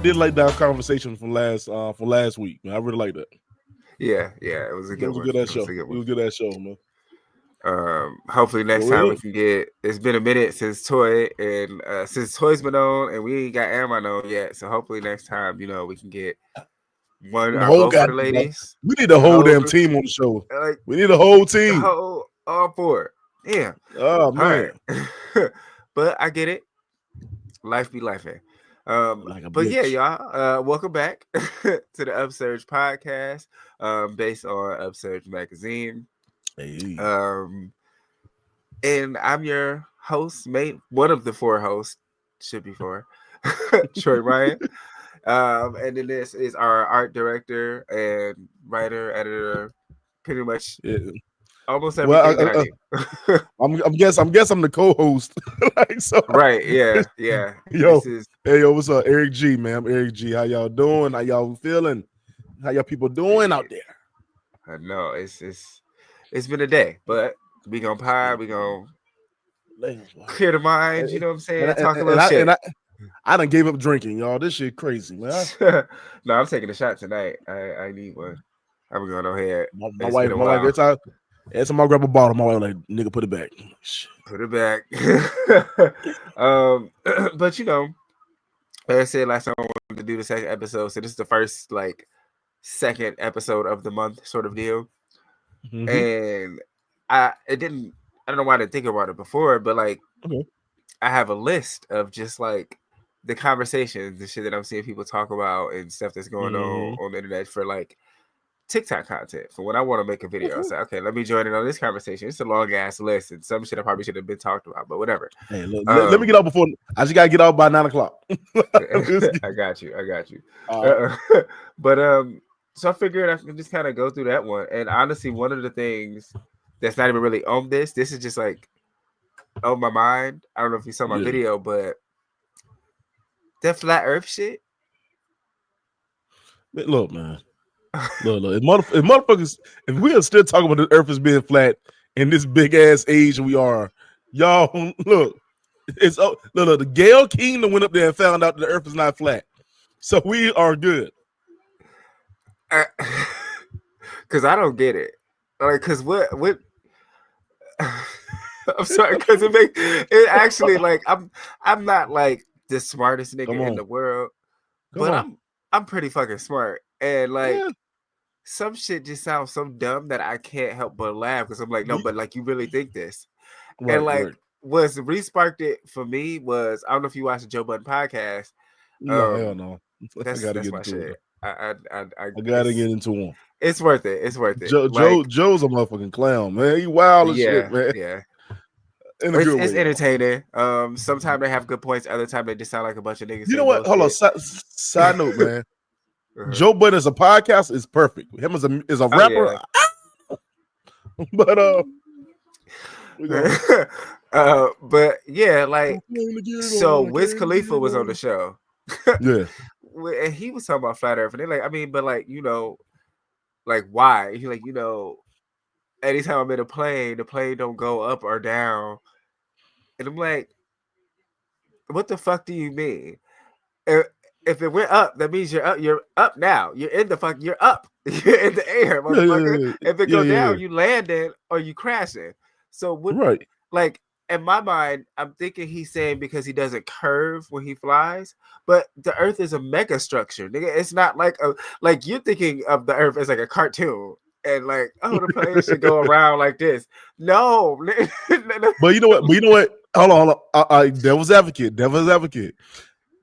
did like that conversation from last week, man. I really like that. Yeah, it was a good one. It was a good ass show, man. Hopefully next time we can get. It's been a minute since Toy and since Toy's been on, and we ain't got Amon on yet. So hopefully next time, we can get one or both of the ladies. We need a whole damn team on the show. Like, we need a whole team. All four. Yeah. Oh man. Right. But I get it. Life be life. But yeah, y'all. Welcome back to the Upsurge podcast. Based on Upsurge magazine. Hey. And I'm your host, mate. One of the 4 hosts, should be 4. Troy Ryan. And then this is our art director and writer, editor, pretty much almost everything that I do. I'm the co-host. Right, yeah. Yo, what's up, Eric G, man? I'm Eric G. How y'all doing? How y'all feeling? How y'all people doing out there? I know it's been a day, but we gonna pie, we gonna clear the mind, you know what I'm saying? Talk a little shit. I done gave up drinking, y'all. This shit crazy, man. No, I'm taking a shot tonight. I need one. I'm going ahead. My wife, every time I grab a bottle, my wife like, nigga, put it back. Put it back. But like I said last time, I wanted to do the second episode, so this is the first second episode of the month sort of deal. Mm-hmm. And I don't know why I didn't think about it before, but I have a list of just the conversations, the shit that I'm seeing people talk about and stuff that's going on the internet for TikTok content for when I want to make a video. I say, okay, let me join in on this conversation. It's a long ass list and some shit I probably should have been talked about, but whatever. Hey, look, let me get out before I just gotta get out by 9 o'clock. I got you. But so I figured I could just kind of go through that one. And honestly, one of the things that's not even really on this is just on my mind. I don't know if you saw my video, but that flat earth shit. Look, man. Look. If motherfuckers, if we are still talking about the earth as being flat in this big ass age we are, y'all look. Look, the Gale Kingdom went up there and found out that the earth is not flat. So we are good. Cause I don't get it. Cause what I'm sorry, because it actually I'm not the smartest nigga in the world, but I'm pretty fucking smart, and some shit just sounds so dumb that I can't help but laugh because I'm like, no, but you really think this, right, and what's re-sparked it for me was, I don't know if you watched the Joe Budden podcast. No, hell no. That's my shit. I gotta get into one. It's worth it. Joe's a motherfucking clown, man. He wild as shit, man. Yeah. It's entertaining. Sometimes they have good points. Other time they just sound like a bunch of niggas. You know what? Hold on. Side note, man. Joe Budden as a podcast is perfect. Him as a rapper. But but yeah, so Wiz Khalifa was on the show. Yeah. And he was talking about flat earth, and they're but why? He anytime I'm in a plane, the plane don't go up or down. And I'm like, what the fuck do you mean? If it went up, that means you're up. You're up now. You're in the you're up. You're in the air, motherfucker. Yeah. If it go down, you landing or you crashing. So what? Right. In my mind, I'm thinking he's saying because he doesn't curve when he flies, but the Earth is a mega structure, nigga. It's not you're thinking of the Earth as a cartoon. And the plane should go around like this. No. But you know what? Hold on. Devil's advocate.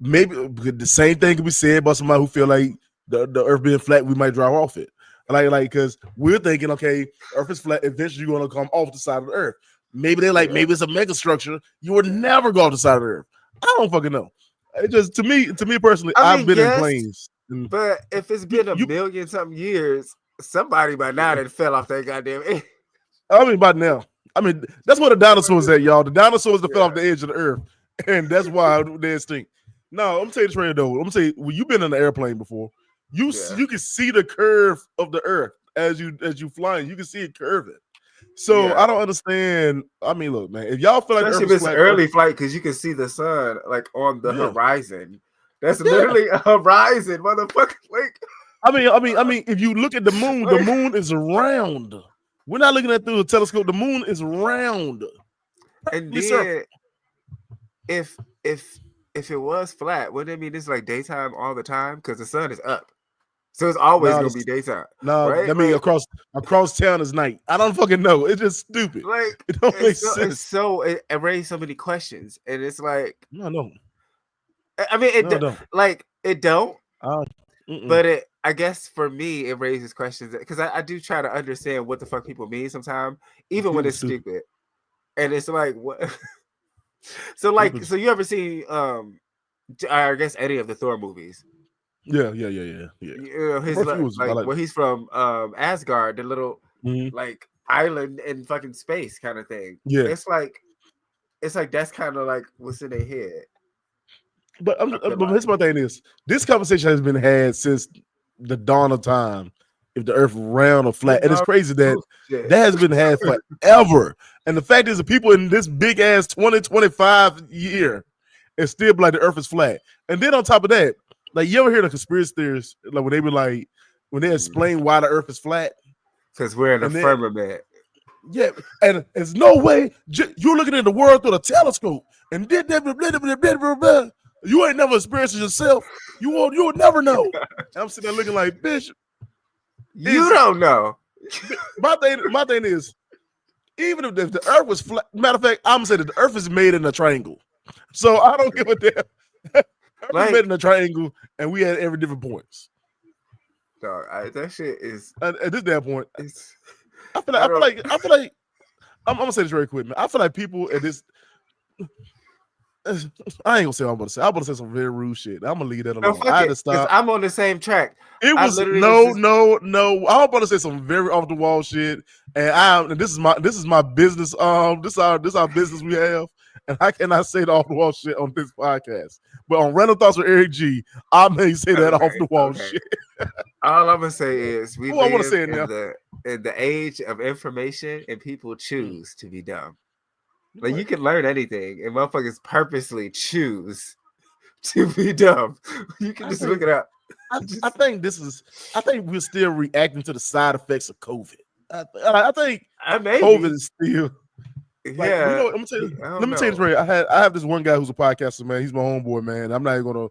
Maybe the same thing can be said about somebody who feel like the earth being flat, we might drive off it. Because we're thinking, okay, earth is flat, eventually you're going to come off the side of the earth. Maybe they're maybe it's a mega structure. You would never go off the side of the earth. I don't fucking know. It just, to me personally, I've been in planes. But if it's been a million something years, somebody by now that fell off that goddamn edge. I mean, by now. I mean, that's where the dinosaurs at, y'all. The dinosaurs that fell off the edge of the earth. And that's why they stink. No, I'm gonna tell you the train though. I'm gonna say, well, you've been in an airplane before. You can see the curve of the earth as you flying. You can see it curving. So I don't understand. I mean, look, man, if y'all feel like especially if it's an early flight, because you can see the sun on the horizon. That's literally a horizon, motherfucker. Like, I mean, if you look at the moon is round. We're not looking at through a telescope. The moon is round. And then if it was flat, wouldn't it mean it's like daytime all the time? Because the sun is up. So it's always gonna be daytime. No, right? I mean across town is night. I don't fucking know. It's just stupid. Like it don't make sense. It raised so many questions, and it's like no. I mean, it don't. But I guess for me, it raises questions because I do try to understand what the fuck people mean sometimes, even when it's stupid. And it's like what? So you ever see I guess any of the Thor movies? Yeah. His where he's from Asgard, the little like island in fucking space kind of thing. Yeah, it's like that's kind of like what's in their head. But here's my thing is this conversation has been had since the dawn of time. If the Earth round or flat, and it's crazy that has been had forever. And the fact is, the people in this big ass 2025 year is still like the Earth is flat. And then on top of that, like you ever hear the conspiracy theories, like when they be like when they explain why the Earth is flat? Because we're in a firmament. Yeah, and there's no way you're looking at the world through a telescope, and you ain't never experienced it yourself. You will never know. I'm sitting there looking like, bitch. You don't know. My thing is, even if the Earth was flat, matter of fact, I'm gonna say that the Earth is made in a triangle. So I don't give a damn. Earth is made in a triangle, and we had every different points. Dog, that shit is at this damn point. I feel like I'm gonna say this very quick, man. I feel like people at this. I ain't gonna say what I'm gonna say. I'm gonna say some very rude shit. I'm gonna leave that alone. I had to stop. I'm on the same track. It was no. I'm about to say some very off the wall shit, and this is my business. This our business we have, and I cannot say the off the wall shit on this podcast. But on Random Thoughts with Eric G, I may say that off the wall shit. All I'm gonna say is we live I want to say it now. In the age of information, and people choose to be dumb. Like you can learn anything, and motherfuckers purposely choose to be dumb. You can just look it up. I think we're still reacting to the side effects of COVID. I think COVID is still. Like, let me tell you this right. I have this one guy who's a podcaster, man. He's my homeboy, man. I'm not gonna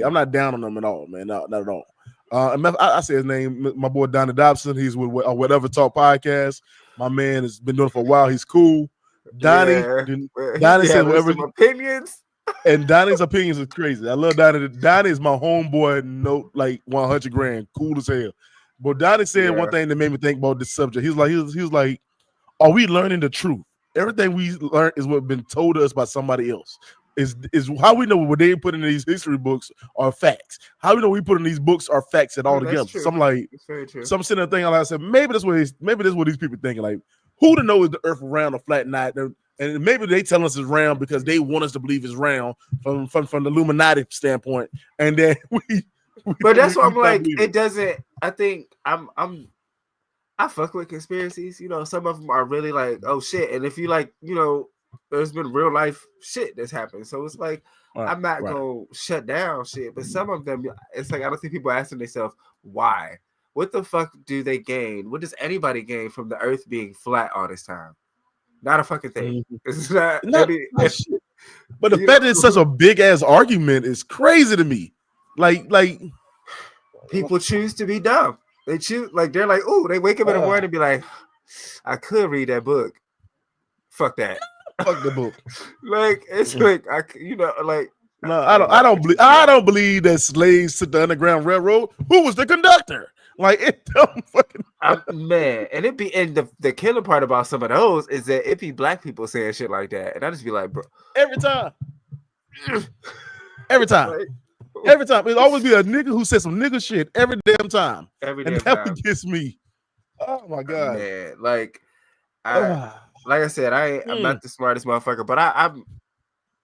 I'm not down on him at all, man. Not at all. I say his name, my boy Donnie Dobson. He's with Whatever Talk podcast. My man has been doing it for a while. He's cool. Donnie says whatever opinions. And Donnie's opinions is crazy. I love Donnie. Donnie is my homeboy. No, like 100 grand, cool as hell. But Donnie said one thing that made me think about this subject. He was like, "Are we learning the truth? Everything we learn is what's been told to us by somebody else. Is how we know what they put in these history books are facts. How we know we put in these books are facts and all together." So I'm like, some sitting there thinking, like I said, maybe this what these people thinking. Like, who to know is the Earth round or flat? Not, and maybe they tell us it's round because they want us to believe it's round from the Illuminati standpoint, and then But that's what I'm like. It doesn't. I think I fuck with conspiracies. You know, some of them are really like, oh shit. And if you like, you know, there's been real life shit that's happened. So it's like, I'm not gonna shut down shit. But some of them, it's like I don't see people asking themselves why. What the fuck do they gain? What does anybody gain from the Earth being flat all this time? Not a fucking thing. It's not. But the fact that it's such a big ass argument is crazy to me. Like people choose to be dumb. They choose, like they're like, oh, they wake up in the morning and be like, I could read that book. Fuck that. Fuck the book. Like it's like no, I don't believe that slaves took the Underground Railroad. Who was the conductor? Like it don't fucking man, and the killer part about some of those is that it be black people saying shit like that, and I just be like, bro, every time. It'll always be a nigga who says some nigga shit every damn time. And that gets me. Oh my god, man! Like I said, I'm not the smartest motherfucker, but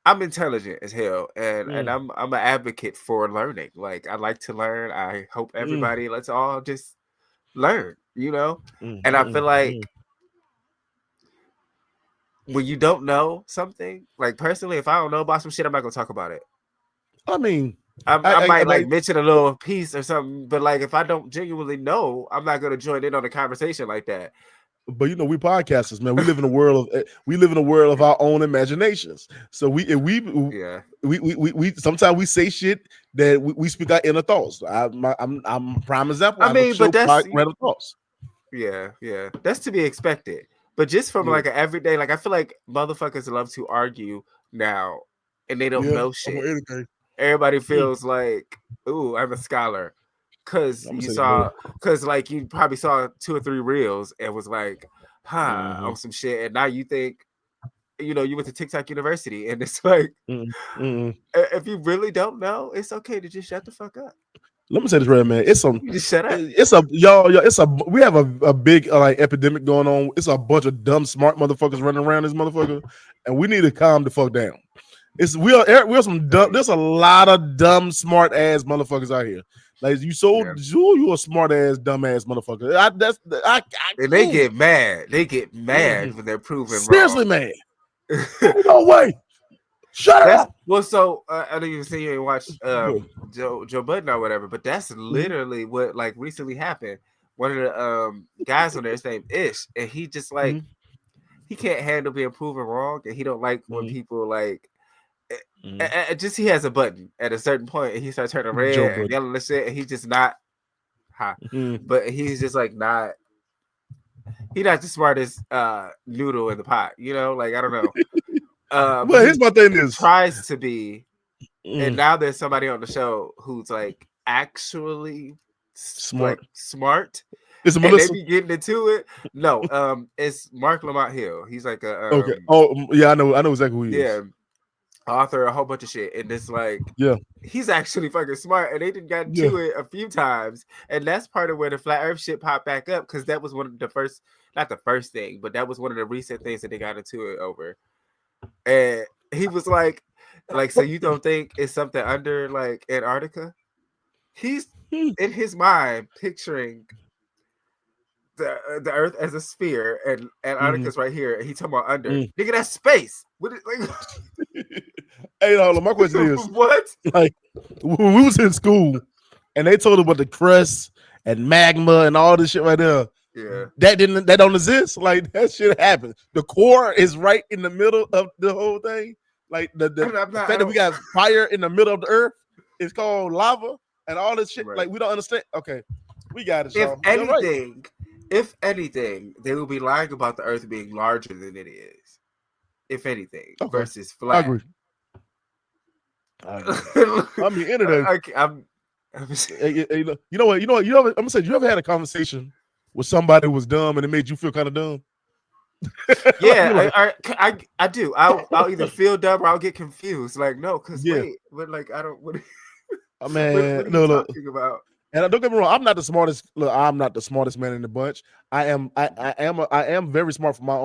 I'm intelligent as hell, and I'm an advocate for learning. Like I like to learn. I hope everybody let's all just learn, you know. And I feel like when you don't know something, like personally, if I don't know about some shit, I'm not gonna talk about it. I mean, I might like mention a little piece or something, but like if I don't genuinely know, I'm not gonna join in on a conversation like that. But you know, we podcasters, man. We live in a world of our own imaginations. So we sometimes we say shit that we speak our inner thoughts. I'm prime example. I mean, but that's random thoughts. Yeah, that's to be expected. But just from like an everyday, like I feel like motherfuckers love to argue now, and they don't know shit. Everybody feels like, ooh, I'm a scholar. Cause like you probably saw 2 or 3 reels and was like, on some shit. And now you think, you went to TikTok University, and it's like, if you really don't know, it's okay to just shut the fuck up. Let me say this right, man. Just shut up. We have a big like epidemic going on. It's a bunch of dumb, smart motherfuckers running around this motherfucker, and we need to calm the fuck down. We're some dumb. There's a lot of dumb, smart ass motherfuckers out here. Like you a smart ass, dumb ass motherfucker. And they get mad. They get mad when they're proven seriously wrong. Mad. No way. Shut up. Well, so I don't even see you ain't watched Joe Budden or whatever, but that's literally what like recently happened. One of the guys on there, his name Ish, and he just like he can't handle being proven wrong, and he don't like when people like. Just he has a button at a certain point, and he starts turning red and yelling and shit, and he's just not but he's just like not. He's not the smartest noodle in the pot, like I don't know. Well, here's my thing is tries to be, and now there's somebody on the show who's like actually smart. Is it and Melissa? they be getting into it. No, it's Mark Lamont Hill. He's like a okay. Oh yeah, I know exactly who he is. Author a whole bunch of shit, and it's like he's actually fucking smart, and they didn't got into it a few times, and that's part of where the flat earth shit popped back up, because that was one of the first, not the first thing, but that was one of the recent things that they got into it over. And he was like so you don't think it's something under like Antarctica? He's in his mind picturing the earth as a sphere, and Antarctica's right here, and he talking about under. Nigga, that's space. What is like Hey, no, my question is what? Like when we was in school and they told us about the crust and magma and all this shit right there. Yeah. That don't exist. Like that shit happened. The core is right in the middle of the whole thing. Like the fact that we got fire in the middle of the earth is called lava and all this shit. Right. Like we don't understand. Okay. We got it. If anything, they will be lying about the earth being larger than it is. If anything, versus flat. I agree. I mean, internet. You know what? I'm gonna say, you ever had a conversation with somebody who was dumb and it made you feel kind of dumb? Yeah, I do. I'll either feel dumb or I'll get confused. Like, no, because wait, but like I don't. What are you talking about? And don't get me wrong, I'm not the smartest. Look, I'm not the smartest man in the bunch. I am very smart for my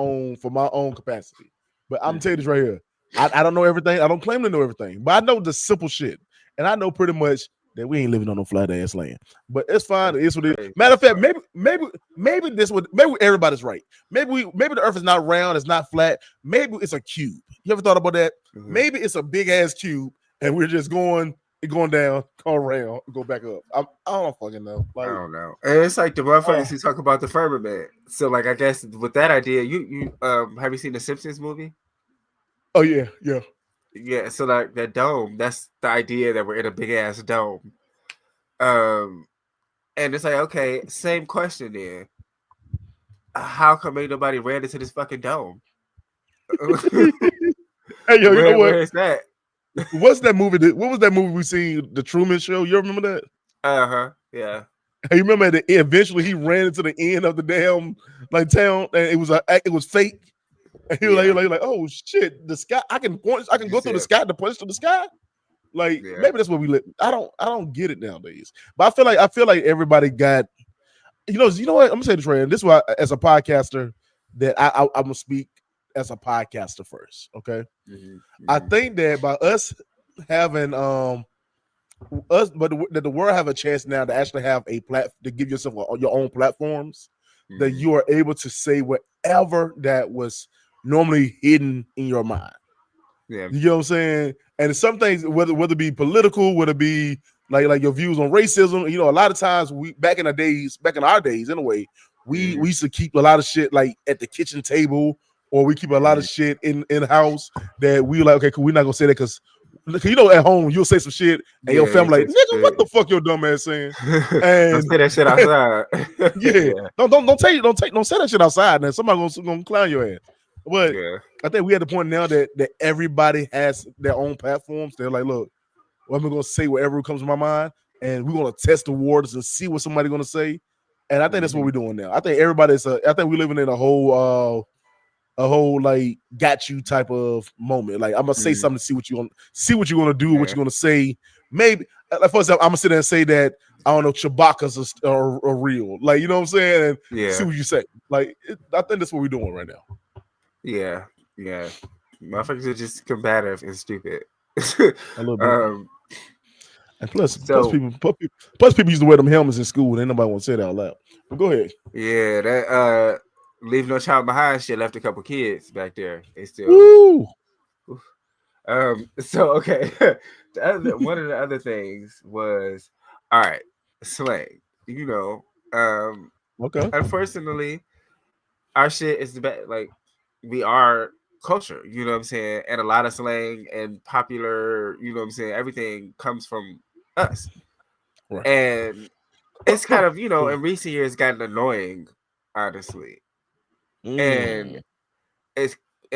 own capacity. But I'm telling you this right here. I don't know everything. I don't claim to know everything, but I know the simple shit, and I know pretty much that we ain't living on no flat ass land. But it's fine. It's what it is. Matter of fact, maybe everybody's right. Maybe the earth is not round. It's not flat. Maybe it's a cube. You ever thought about that? Maybe it's a big ass cube, and we're just going down, go around, go back up. I don't fucking know. Like, I don't know. And it's like the motherfuckers who talk about the firmament. So, like, I guess with that idea, you have you seen the Simpsons movie? Oh yeah. So like that dome, that's the idea that we're in a big ass dome. And it's like, okay, same question then. How come ain't nobody ran into this fucking dome? Hey yo, you know what? Where is that? What's that movie? What was that movie we seen? The Truman Show. You remember that? Yeah. Hey, you remember eventually he ran into the end of the damn like town, and it was fake. And he was like, oh shit, the sky. I can go through the sky to point to the sky. Like maybe that's what we live. I don't get it nowadays. But I feel like everybody got. You know what? I'm gonna say this right. And this is why, as a podcaster, that I'm gonna speak as a podcaster first. Okay. I think that by us having that the world have a chance now to actually have a to give yourself your own platforms, that you are able to say whatever that was normally hidden in your mind. Yeah. You know what I'm saying? And some things, whether it be political, whether it be like your views on racism, a lot of times back in our days anyway, we used to keep a lot of shit like at the kitchen table, or we keep a lot of shit in house that we like, okay, cool, we're not gonna say that because at home you'll say some shit and your family like, nigga, what the fuck your dumb ass saying? And don't say that shit outside. don't say that shit outside. Then somebody gonna clown your ass. But I think we at the point now that everybody has their own platforms. They're like, look, I'm gonna say whatever comes to my mind, and we're gonna test the waters and see what somebody's gonna say. And I think that's what we're doing now. I think I think we're living in a whole like got you type of moment. Like I'm gonna say something to see what you're gonna do, what you're gonna say. Maybe like for example, I'm gonna sit there and say that I don't know Chewbacca's are real. Like, you know what I'm saying? And see what you say. Like I think that's what we're doing right now. Yeah. Motherfuckers are just combative and stupid. A little bit. And plus people used to wear them helmets in school. And ain't nobody want to say that out loud. But go ahead. Yeah, that Leave No Child Behind shit left a couple kids back there. They still. Woo! So okay, one of the other things was all right, slang. Okay. Unfortunately, our shit is the best. Like we are culture, you know what I'm saying, and a lot of slang and popular, you know what I'm saying, everything comes from us, right. And it's kind of in recent years gotten annoying, honestly, and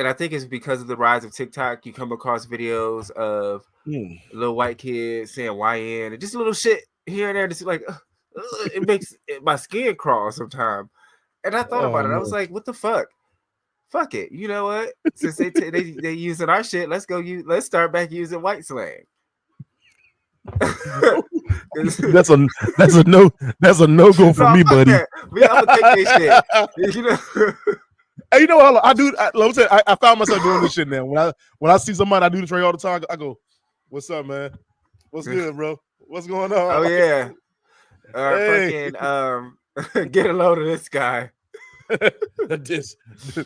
I think it's because of the rise of TikTok. You come across videos of little white kids saying YN and just little shit here and there. Just like it makes my skin crawl sometimes. And I thought about it. I was like, what the fuck? Fuck it. You know what? Since they using our shit, let's start back using white slang. that's a no go for me, buddy. We all take this shit. Hey, you know what? I found myself doing this shit now. When I see somebody, I do the trade all the time. I go, "What's up, man? What's good, bro? What's going on?" Oh yeah, fucking get a load of this guy.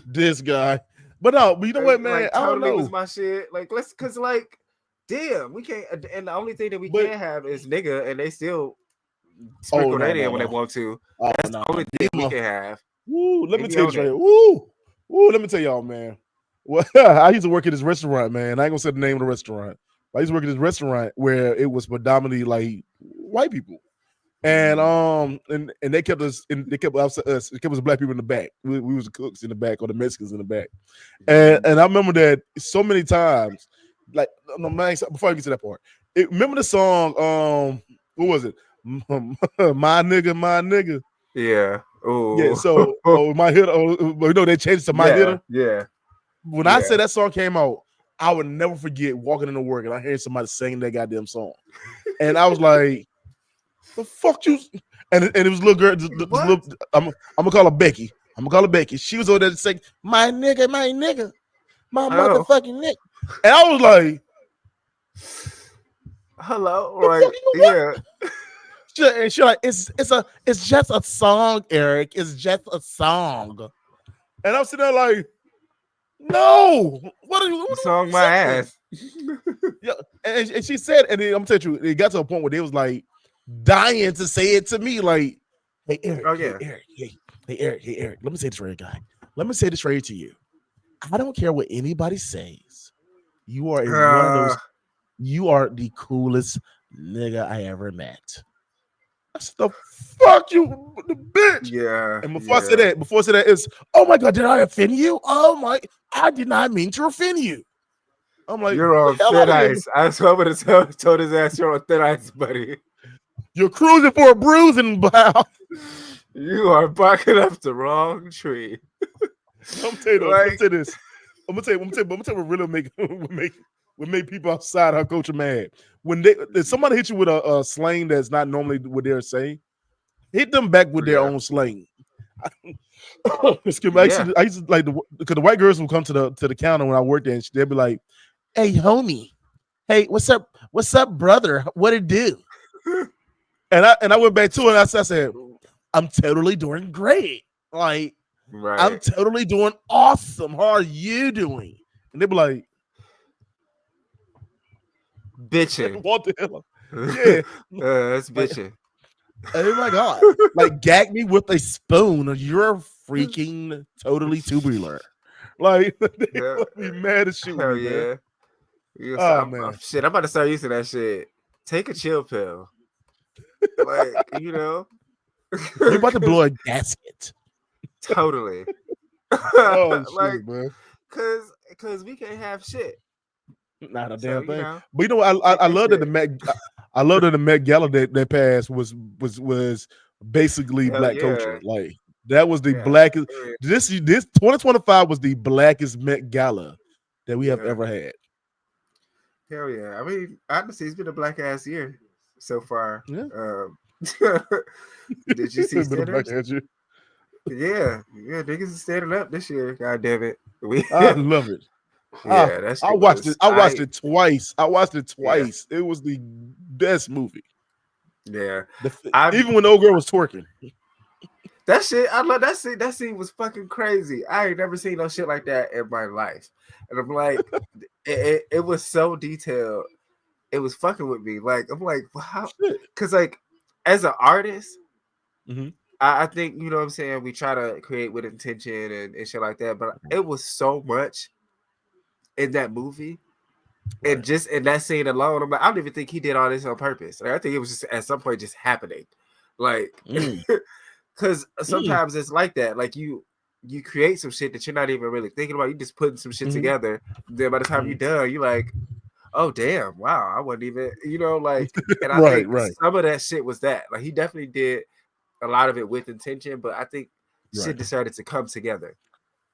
this guy. But no, but you know what, man? Like, I don't know. Was my shit. Like cause damn, we can't. And the only thing that we can't have is nigga, and they still sprinkle that in when they want to. That's the only thing we can have. Woo, let me tell you, let me tell y'all, man. Well, I used to work at this restaurant, man. I ain't gonna say the name of the restaurant. I used to work at this restaurant where it was predominantly like white people, and they kept us us. It kept us black people in the back. We was the cooks in the back or the Mexicans in the back, and I remember that so many times. Like, no, man, before I get to that part, remember the song? What was it? My nigga. Yeah. Oh. Yeah. So, my hitter. They changed it to my hitter. Yeah. When I said that song came out, I would never forget walking into work and I heard somebody singing that goddamn song, and I was like, "The fuck you?" And it was a little girl. I'm gonna call her Becky. She was over there to say, "My nigga, my motherfucking nigga." And I was like, "Hello, right? Yeah." And she's like, "It's just a song, Eric. It's just a song." And I'm sitting there like, "No, what are you song my ass?" Yeah, and she said, and then I'm telling you, it got to a point where they was like dying to say it to me, like, "Hey, Eric, hey, Eric, let me say this right, guy. Let me say this right to you. I don't care what anybody says. You are one of those. You are the coolest nigga I ever met." That's the fuck you, the bitch. Yeah. And before I say that, it's, "Oh my god, did I offend you? Oh my, I did not mean to offend you." I'm like, "You're on thin ice." I would have told his ass, "You're on thin ice, buddy. You're cruising for a bruising bow. You are barking up the wrong tree." I'm telling you this. I'm gonna tell you what really would make people outside our culture mad. When somebody hit you with a slang that's not normally what they're saying, hit them back with their own slang. Excuse me. I used to like because the white girls would come to the counter when I worked there, and they'd be like, "Hey, homie, hey, what's up, brother? What it do?" and I went back to it, and I said, "I'm totally doing great. Like, right. I'm totally doing awesome. How are you doing?" And they'd be like, bitching. What the hell? Yeah, That's like, bitching. oh my god, like gag me with a spoon, or you're freaking totally tubular. Like they Yeah, would be mad as shit with hell me, man. yeah. Yeah, so Oh man, shit, I'm about to start using that shit. Take a chill pill. Like, you're about to blow 'cause a gasket. totally. Oh Like, shit, man. cause we can't have shit. Not a So, damn thing. But you know what? take I that love that the shit. Met. I love that the Met Gala that passed was basically Hell black yeah. culture. Like that was the Yeah. blackest. This 2025 was the blackest Met Gala that we have Yeah. ever had. Hell yeah. I mean, honestly, it's been a black ass year so far. Yeah, Did you see it's been a black Sinners? ass year. Yeah. Yeah, niggas is standing up this year. God damn it. I love it. Yeah, that I shit watched was it. I watched it twice. It was the best movie. Yeah. Even when the old girl was twerking. That shit, I love that scene. That scene was fucking crazy. I ain't never seen no shit like that in my life. And I'm like, it was so detailed. It was fucking with me. Like, I'm like, wow. Because, like, as an artist, I think, you know what I'm saying, we try to create with intention and shit like that. But it was so much in that movie. Right. And just in that scene alone, I'm like, I don't even think he did all this on purpose. Like, I think it was just at some point just happening. Like, because sometimes it's like that. Like you create some shit that you're not even really thinking about. You just putting some shit together. Then by the time you're done, you're like, oh damn, wow, I wasn't even, like. And I think some of that shit was that. Like he definitely did a lot of it with intention, but I think shit decided to come together.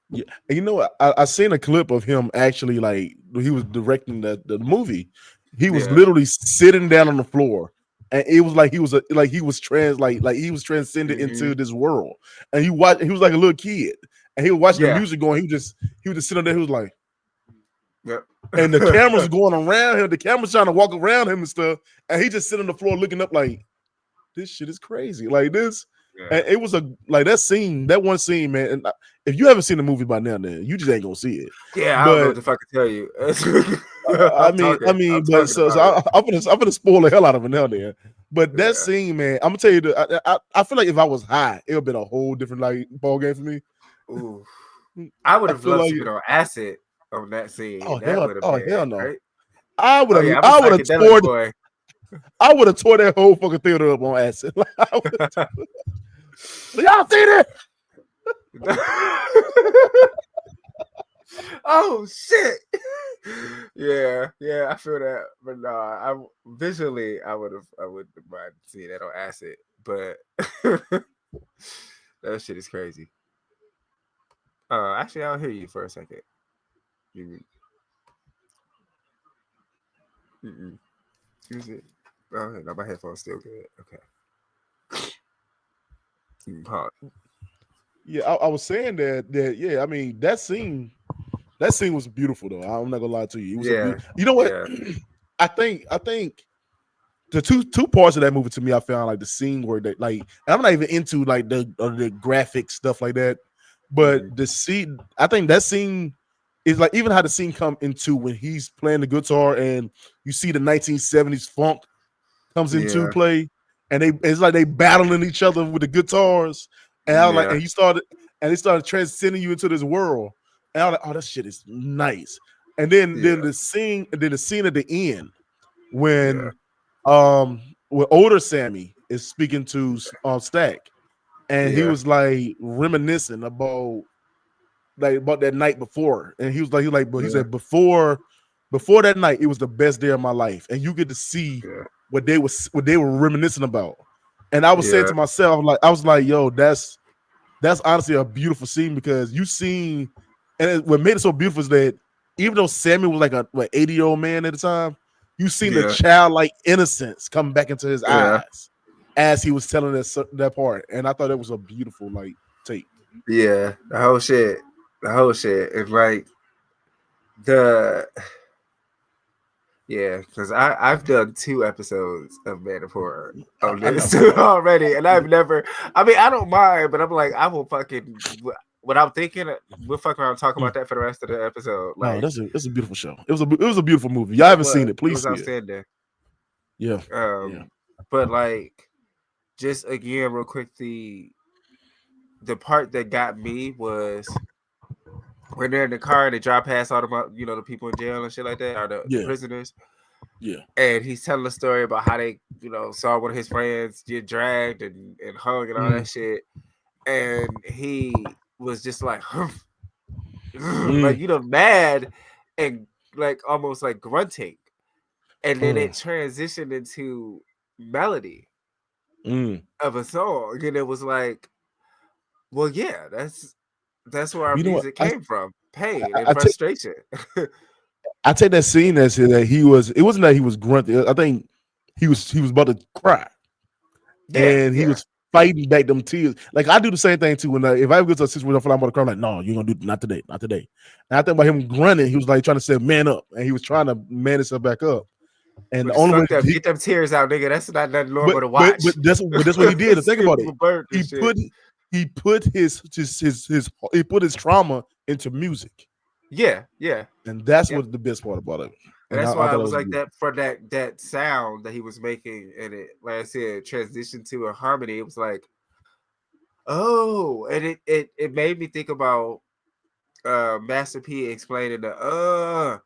Yeah, and you know what? I seen a clip of him actually, like he was directing the movie. He was literally sitting down on the floor, and it was like he was transcended into this world. And he was like a little kid, and he was watching the music going. He was just sitting there. He was like, yep. And the camera's going around him. The camera's trying to walk around him and stuff, and he just sitting on the floor looking up like, this shit is crazy. Like this. Yeah. And it was that one scene, man. And if you haven't seen the movie by now, then you just ain't gonna see it. Yeah, I don't know what the fuck to tell you. I'm gonna spoil the hell out of it now, then. But that scene, man, I'm gonna tell you, I feel like if I was high, it would have been a whole different like ball game for me. Ooh, I would have loved to be on acid on that scene. Oh that hell no! Right? I would have tore that whole fucking theater up on acid. Y'all see that? Oh shit! Yeah, I feel that, but no, I visually I wouldn't mind seeing that on acid, but that shit is crazy. Actually, I'll hear you for a second. Is it? Oh, no, my headphones still good. Okay. Yeah, I was saying that. Yeah, I mean that scene was beautiful though. I'm not gonna lie to you. It was you know what? Yeah. I think the two parts of that movie to me, I found like the scene where they like. I'm not even into like the graphic stuff like that, but the scene. I think that scene is like even how the scene come into when he's playing the guitar and you see the 1970s funk comes into play, and it's like they battling each other with the guitars. And I was like, and they started transcending you into this world. And I was like, oh, that shit is nice. And then the scene at the end when older Sammy is speaking to Stack, and he was like reminiscing about that night before, and he said before that night it was the best day of my life, and you get to see what they were reminiscing about. And I was saying to myself, I was like, yo, that's honestly a beautiful scene because you seen, and what made it so beautiful is that even though Sammy was like a 80-year-old man at the time, you seen the childlike innocence come back into his eyes as he was telling that part, and I thought it was a beautiful like take. Yeah, the whole shit, and like because I've done 2 episodes of Man of Horror on this already, and I've never. I mean, I don't mind, but I'm like, I will fucking. without thinking, we'll fuck around and talk about that for the rest of the episode. No, Like, it's a beautiful show. It was a beautiful movie. Y'all haven't seen it, it please was see it. outstanding. Yeah. But like, just again, real quick, the part that got me was when they're in the car and they drive past all the, you know, the people in jail and shit like that, or the prisoners. Yeah. And he's telling a story about how they, you know, saw one of his friends get dragged and hung and all that shit. And he was just like, like, you know, mad and like almost like grunting. And then it transitioned into melody of a song. And it was like, well, yeah, that's where our music came from. Pain and frustration. I take that scene as that he was. It wasn't that he was grunting. I think he was about to cry, and he was fighting back them tears. Like I do the same thing too. When if I go to a situation where I feel like I'm about to cry, I'm like, no, you're gonna do not today, not today. And I think about him grunting, he was like trying to say man up, and he was trying to man himself back up. And the only way get them tears out, nigga. That's not nothing normal to watch. But that's what he did. Think about it. He put his trauma into music. Yeah. And that's what the best part about it. And that's why I was like that for that sound that he was making, and it, like I said, transitioned to a harmony. It was like, oh, and it made me think about Master P explaining the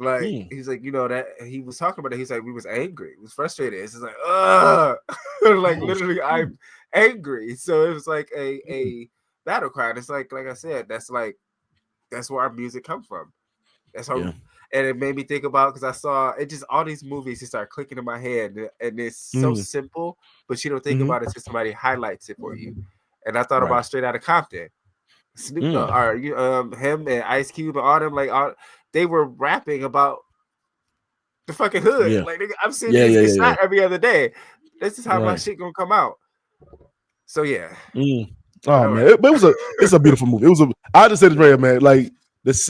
like he's like, you know, that he was talking about it. He's like, we was angry, we was frustrated. It's just like, like literally, I'm angry. So it was like a battle cry. And it's like I said, that's where our music comes from. That's how, and it made me think about, because I saw it, just all these movies just start clicking in my head, and it's so simple, but you don't think about it until somebody highlights it for you. And I thought about Straight Outta Compton, Snoop Dogg, or him and Ice Cube and all them, like they were rapping about the fucking hood. Yeah. Like I'm seeing it's not every other day. This is how my shit gonna come out. So yeah. Oh man, it's a beautiful movie. I just said this right, man. Like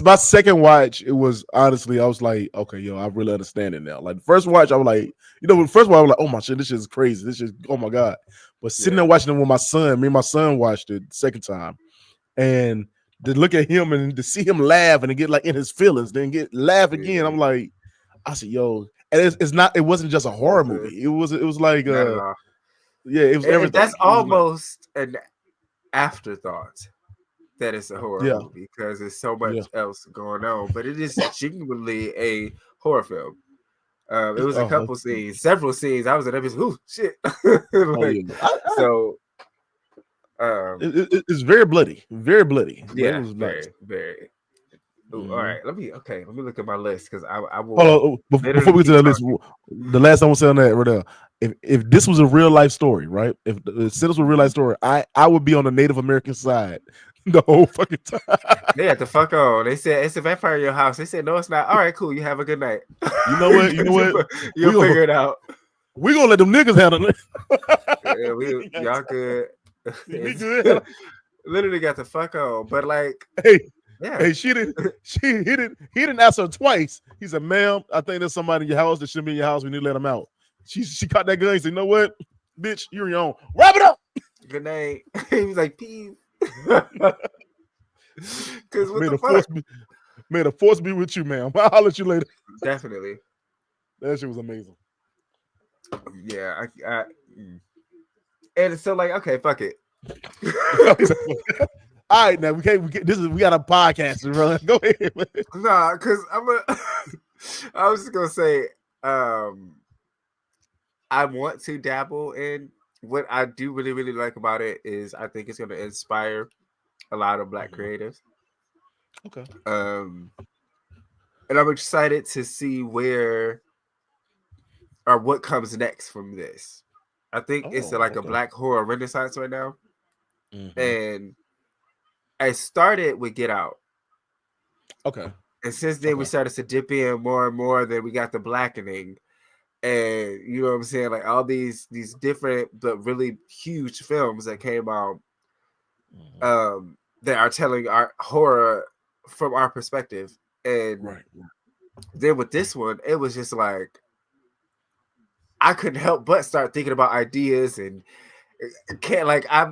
my second watch, it was honestly, I was like, okay, yo, I really understand it now. Like the first watch, I was like, you know, the first one I was like, oh my shit, this shit is crazy. This is, oh my god. But sitting there watching it with my son, me and my son watched it the second time, and to look at him and to see him laugh and to get like in his feelings, then laugh again. I'm like, I said, yo, and it wasn't just a horror movie. It was like it was everything. That's almost an afterthought that it's a horror movie, because there's so much else going on, but it is genuinely a horror film. It was a couple scenes, several scenes. I was in episode, ooh, shit. It's very bloody, very bloody. Yeah, it was very. Ooh, all right, let me look at my list, because I will. Hold on, before we get to that list, the last time I said on that right there, if this was a real life story, right? If this was a real life story, I would be on the Native American side the whole fucking time. They had to fuck on. They said it's a vampire in your house. They said no, it's not. All right, cool. You have a good night. You know what? You'll figure it out. We gonna let them niggas handle it. Y'all good. Literally got the fuck on, but like, hey, he didn't ask her twice. He said, "Ma'am, I think there's somebody in your house that shouldn't be in your house. We need to let him out." She caught that gun. He said, "You know what, bitch, you're your own. Wrap it up." Good night. He was like, "Peace." Because may the force be with you, ma'am. I'll let you later. Definitely. That shit was amazing. Yeah, and so like, okay, fuck it. All right, now we got a podcast, bro. Go ahead. Nah, because I was just gonna say, I want to dabble in. What I do really, really like about it is I think it's gonna inspire a lot of Black creatives. Okay. And I'm excited to see where or what comes next from this. I think it's like a Black horror renaissance right now. And I started with Get Out. Okay. And since then we started to dip in more and more. Then we got The Blackening. And you know what I'm saying? Like all these different but really huge films that came out that are telling our horror from our perspective. And then with this one, it was just like I couldn't help but start thinking about ideas, and can't like I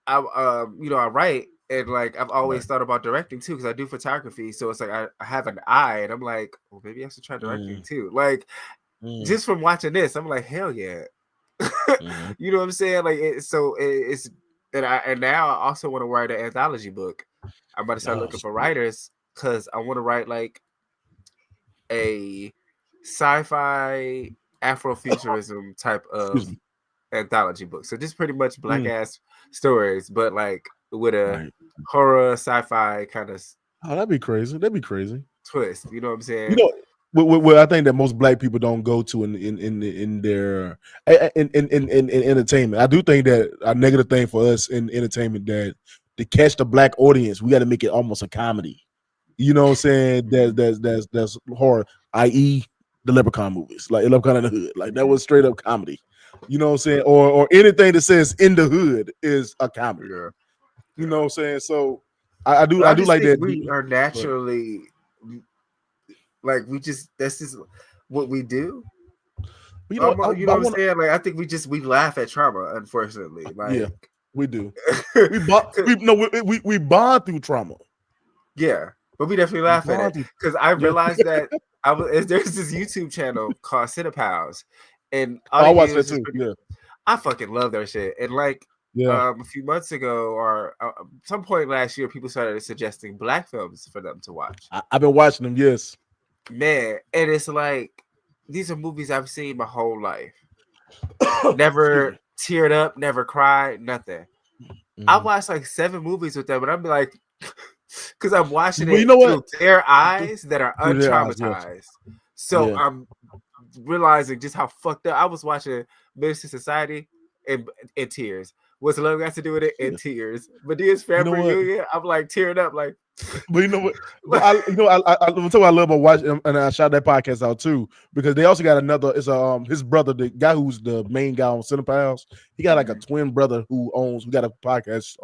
write And like I've always thought about directing too, because I do photography. So it's like I have an eye, and I'm like, well, maybe I should try directing too. Like just from watching this, I'm like, hell yeah. You know what I'm saying? Like it's and now I also want to write an anthology book. I'm about to start looking for writers because I want to write like a sci-fi Afrofuturism type of anthology book. So just pretty much black ass stories, but like with a horror sci-fi kind of that'd be crazy. That'd be crazy twist. You know what I'm saying? You know, what I think that most black people don't go to in their in entertainment. I do think that a negative thing for us in entertainment that to catch the black audience, we got to make it almost a comedy. You know what I'm saying? That's horror, i.e. the Leprechaun movies, like Leprechaun in the Hood. Like that was straight up comedy. You know what I'm saying? Or anything that says in the hood is a comedy. Yeah. You know what I'm saying? So I do like that. We are naturally like this is what we do. You know what I'm saying? Like I think we laugh at trauma, unfortunately. Like yeah, we do. we bond through trauma. Yeah, but we definitely laugh at it because I realized that there's this YouTube channel called Cinepals, and I watch that too. Yeah, I fucking love their shit. And like a few months ago or some point last year, people started suggesting black films for them to watch. I've been watching them. Yes, man, and it's like these are movies I've seen my whole life. Never teared up, never cried, nothing. I watched like 7 movies with them, and I'm like. Because I'm watching it through their eyes that are untraumatized. So I'm realizing just how fucked up. I was watching Minister Society in tears. What's love got to do with it? In tears. But this family reunion, I'm like tearing up, like. But you know what? I tell you what I love about watching, and I shout that podcast out too because they also got another. It's his brother, the guy who's the main guy on Cinepals. He got like a twin brother who owns. We got a podcast.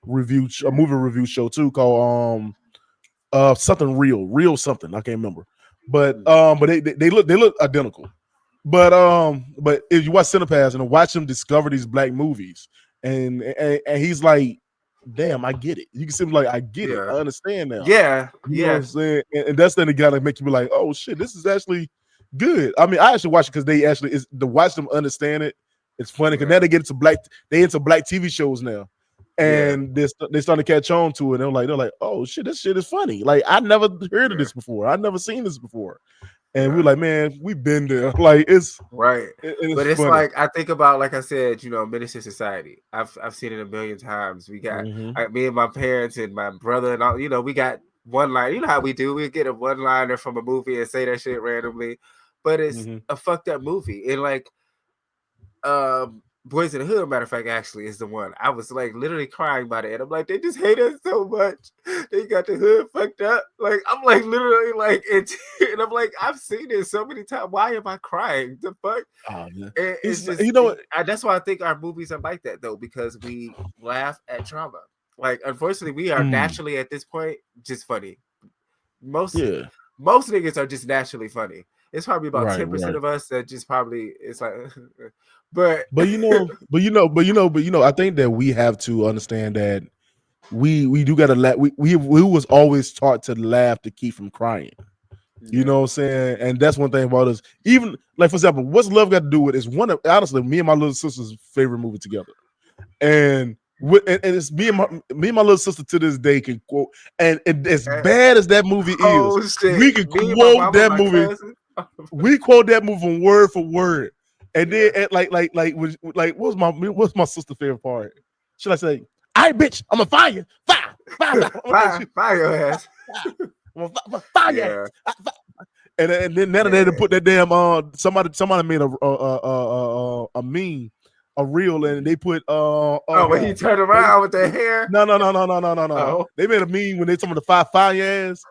A movie review show too called something real something I can't remember, but they look identical, but if you watch Cinepass and watch him discover these black movies and he's like, damn, I get it. You can see him like, I get it, I understand now. You know what I'm saying? And that's then the guy that make you be like, oh shit, this is actually good. I mean, I actually watch it because they actually is to watch them understand it. It's funny because now they into black TV shows now. And they starting to catch on to it. They're like, oh shit, this shit is funny. Like I never heard of this before. I never seen this before. And we're like, man, we've been there. Like it's right. But it's funny. Like I think about, like I said, Minister Society. I've seen it a million times. We got me and my parents and my brother and all. We got one line. You know how we do. We get a one-liner from a movie and say that shit randomly. But it's a fucked up movie. And like, Boys in the Hood, matter of fact, actually is the one. I was like literally crying about it. And I'm like, they just hate us so much. They got the hood fucked up. Like, I'm like literally like, and I'm like, I've seen it so many times. Why am I crying? The fuck? Oh, yeah. It's just, that's why I think our movies are like that though, because we laugh at trauma. Like, unfortunately, we are naturally at this point just funny. Most niggas are just naturally funny. It's probably about 10% of us that just probably it's like, but I think that we have to understand that we do gotta laugh. We was always taught to laugh to keep from crying. You know what I'm saying? And that's one thing about us. Even like for example, what's love got to do with is one of honestly me and my little sister's favorite movie together, and it's me and my little sister to this day can quote, and as bad as that movie is, we can quote that movie. We quote that movie word for word, and then what's my sister's favorite part? Should I say, "All right, bitch, I'm gonna fire you, fire your ass, fire your ass." And then now they put that damn somebody made a meme, a reel, and they put when he turned around with the hair. No. Oh. They made a meme when they told him to fire your ass.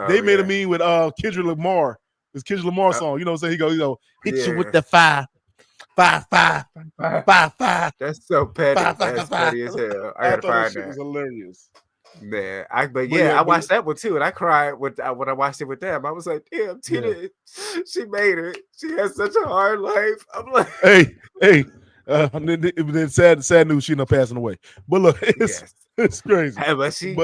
They made a meme with Kendrick Lamar. This Kendrick Lamar song, you know what I'm saying? He go, hit you with the fire. That's so petty. That's petty as hell. I gotta find that. It was hilarious. Man, I watched that one too, and I cried when I watched it with them. I was like, damn, Tina, she made it. She has such a hard life. I'm like, hey, Then sad news, she ended up passing away. But look, it's crazy. Hey, but she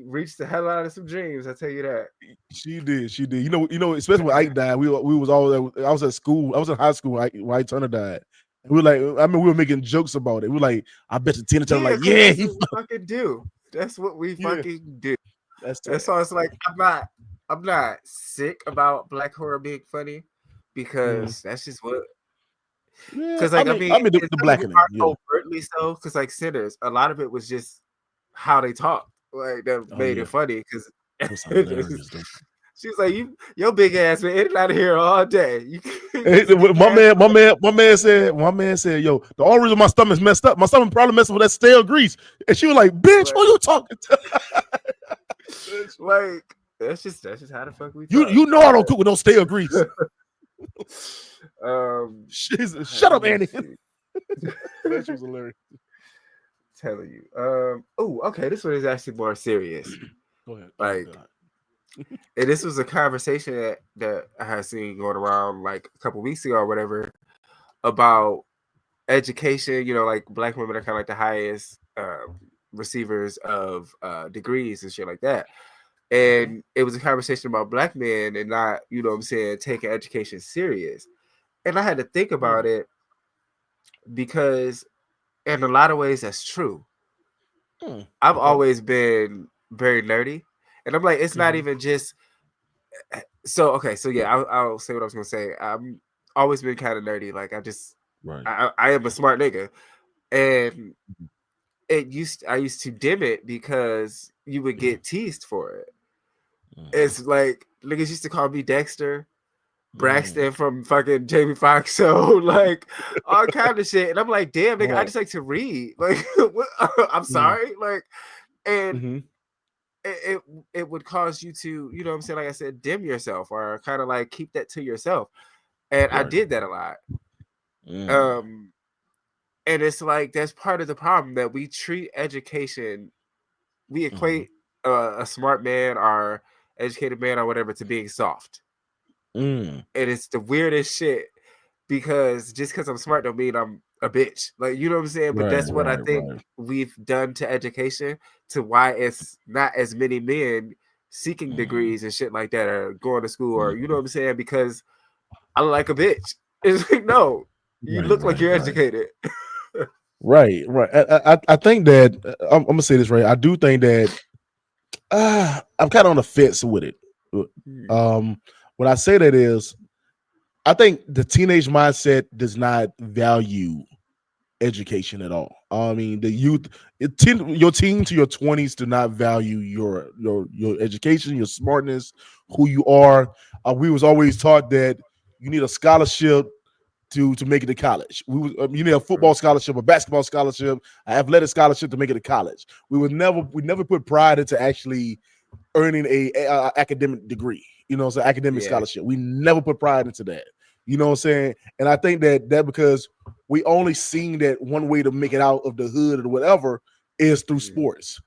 reached the hell out of some dreams. I tell you that. She did. You know, especially when Ike died. We was all. I was at school. I was in high school when Ike Turner died. And we were like, I mean, we were making jokes about it. We were like, I bet you Tina Turner like, yeah, that's what we fucking do. That's what we fucking do. That's so it's like I'm not sick about black horror being funny because that's just what. Because I mean the blackening overtly so. Because like Sinners, a lot of it was just how they talked, like that made it funny. Because she was like, your big ass been in and out of here all day. My man said, yo, the only reason my stomach's messed up, my stomach probably messing with that stale grease. And she was like, bitch, who you talking to? Like that's just how the fuck we talk. You know I don't cook with no stale grease. Shut up, Annie. That was hilarious. Telling you. Oh, okay. This one is actually more serious. Go ahead. Like, and this was a conversation that I had seen going around like a couple weeks ago or whatever about education. You know, like black women are kind of like the highest receivers of degrees and shit like that. And it was a conversation about black men and not, you know what I'm saying, taking education serious. And I had to think about it because in a lot of ways that's true. I've always been very nerdy. And I'm like, it's not even just so yeah, I'll say what I was gonna say. I'm always been kind of nerdy. Like I am a smart nigga. And I used to dim it because you would get teased for it. It's like niggas used to call me Dexter, Braxton from fucking Jamie Foxx, so like all kind of shit. And I'm like, damn, nigga, I just like to read. Like, I'm sorry, like, and it would cause you to, you know what I'm saying, like I said, dim yourself or kind of like keep that to yourself. And I did that a lot. And it's like that's part of the problem that we treat education, we equate a smart man or educated man or whatever to being soft. And it's the weirdest shit because just because I'm smart don't mean I'm a bitch. Like, you know what I'm saying? But that's what I think we've done to education, to why it's not as many men seeking degrees and shit like that or going to school or, you know what I'm saying? Because I look like a bitch. It's like, no, you look like you're educated. Right. I think that I'm gonna say this right. I do think that I'm kind of on the fence with it. When I say that is, I think the teenage mindset does not value education at all. I mean, the youth, your teen to your 20s do not value your education, your smartness, who you are. We was always taught that you need a scholarship to make it to college. You need a football scholarship, a basketball scholarship, an athletic scholarship to make it to college. We never put pride into actually earning a academic degree. You know, so academic scholarship. We never put pride into that. You know what I'm saying? And I think that because we only seen that one way to make it out of the hood or whatever is through sports.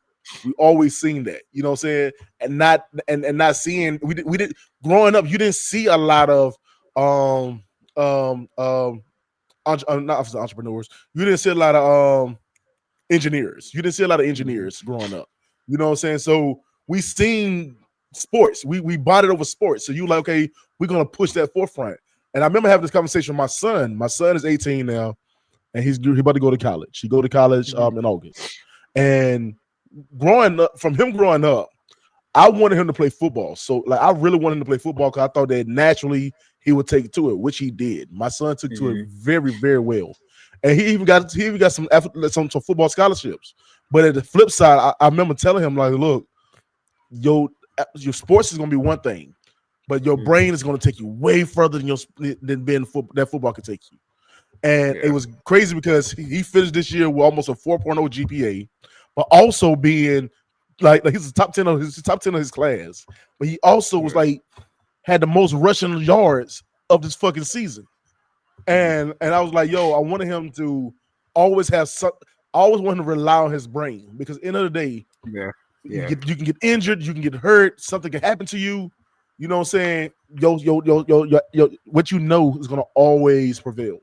We always seen that. You know what I'm saying? And not seeing we did growing up. You didn't see a lot of not entrepreneurs. You didn't see a lot of engineers. You didn't see a lot of engineers growing up. You know what I'm saying? So we seen sports. We bonded over sports. So you like, okay, we're gonna push that forefront. And I remember having this conversation with my son. My son is 18 now, and he's about to go to college. He go to college in August. And growing up, I wanted him to play football. So like I really wanted him to play football because I thought that naturally he would take to it, which he did. My son took to it very, very well. And he even got some football scholarships. But at the flip side, I remember telling him, like, look, your sports is gonna be one thing, but your brain is gonna take you way further than being that football can take you. And it was crazy because he finished this year with almost a 4.0 GPA, but also being like he's the top 10 of his class. But he also was like had the most rushing yards of this fucking season. And I was like, yo, I wanted him to always have always want to rely on his brain, because at the end of the day, you can get injured, you can get hurt, something can happen to you. You know what I'm saying? Yo, what you know is gonna always prevail.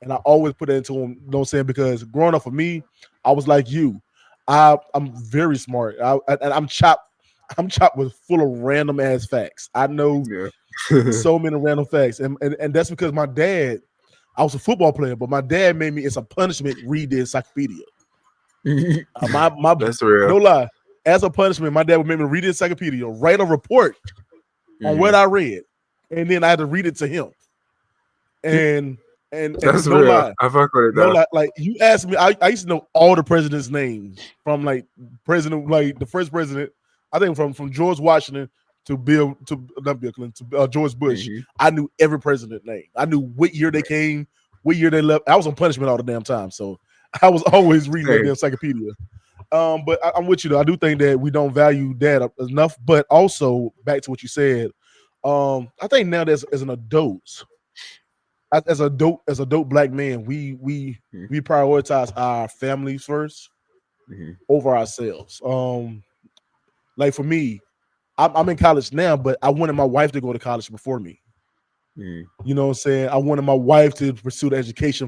And I always put it into him, you know what I'm saying? Because growing up for me, I was like you. I'm very smart. I'm chopped. I'm chopped with full of random ass facts. I know Yeah. so many random facts, and that's because my dad. I was a football player, but my dad made me. It's a punishment. Read the encyclopedia. My That's real. no lie. As a punishment, my dad would make me read the encyclopedia, write a report on what I read, and then I had to read it to him. And That's no real. lie, I fuck with it no though. lie. Like you asked me, I used to know all the presidents' names from like president, like the first president. I think from George Washington to not Bill Clinton to George Bush. I knew every president name. I knew what year they came, what year they left. I was on punishment all the damn time, so I was always reading that damn encyclopedia. But I'm with you though. I do think that we don't value that enough. But also back to what you said, I think now as an adult, as a dope black man, we prioritize our families first over ourselves. Like for me, I'm in college now, but I wanted my wife to go to college before me. You know what I'm saying? I wanted my wife to pursue the education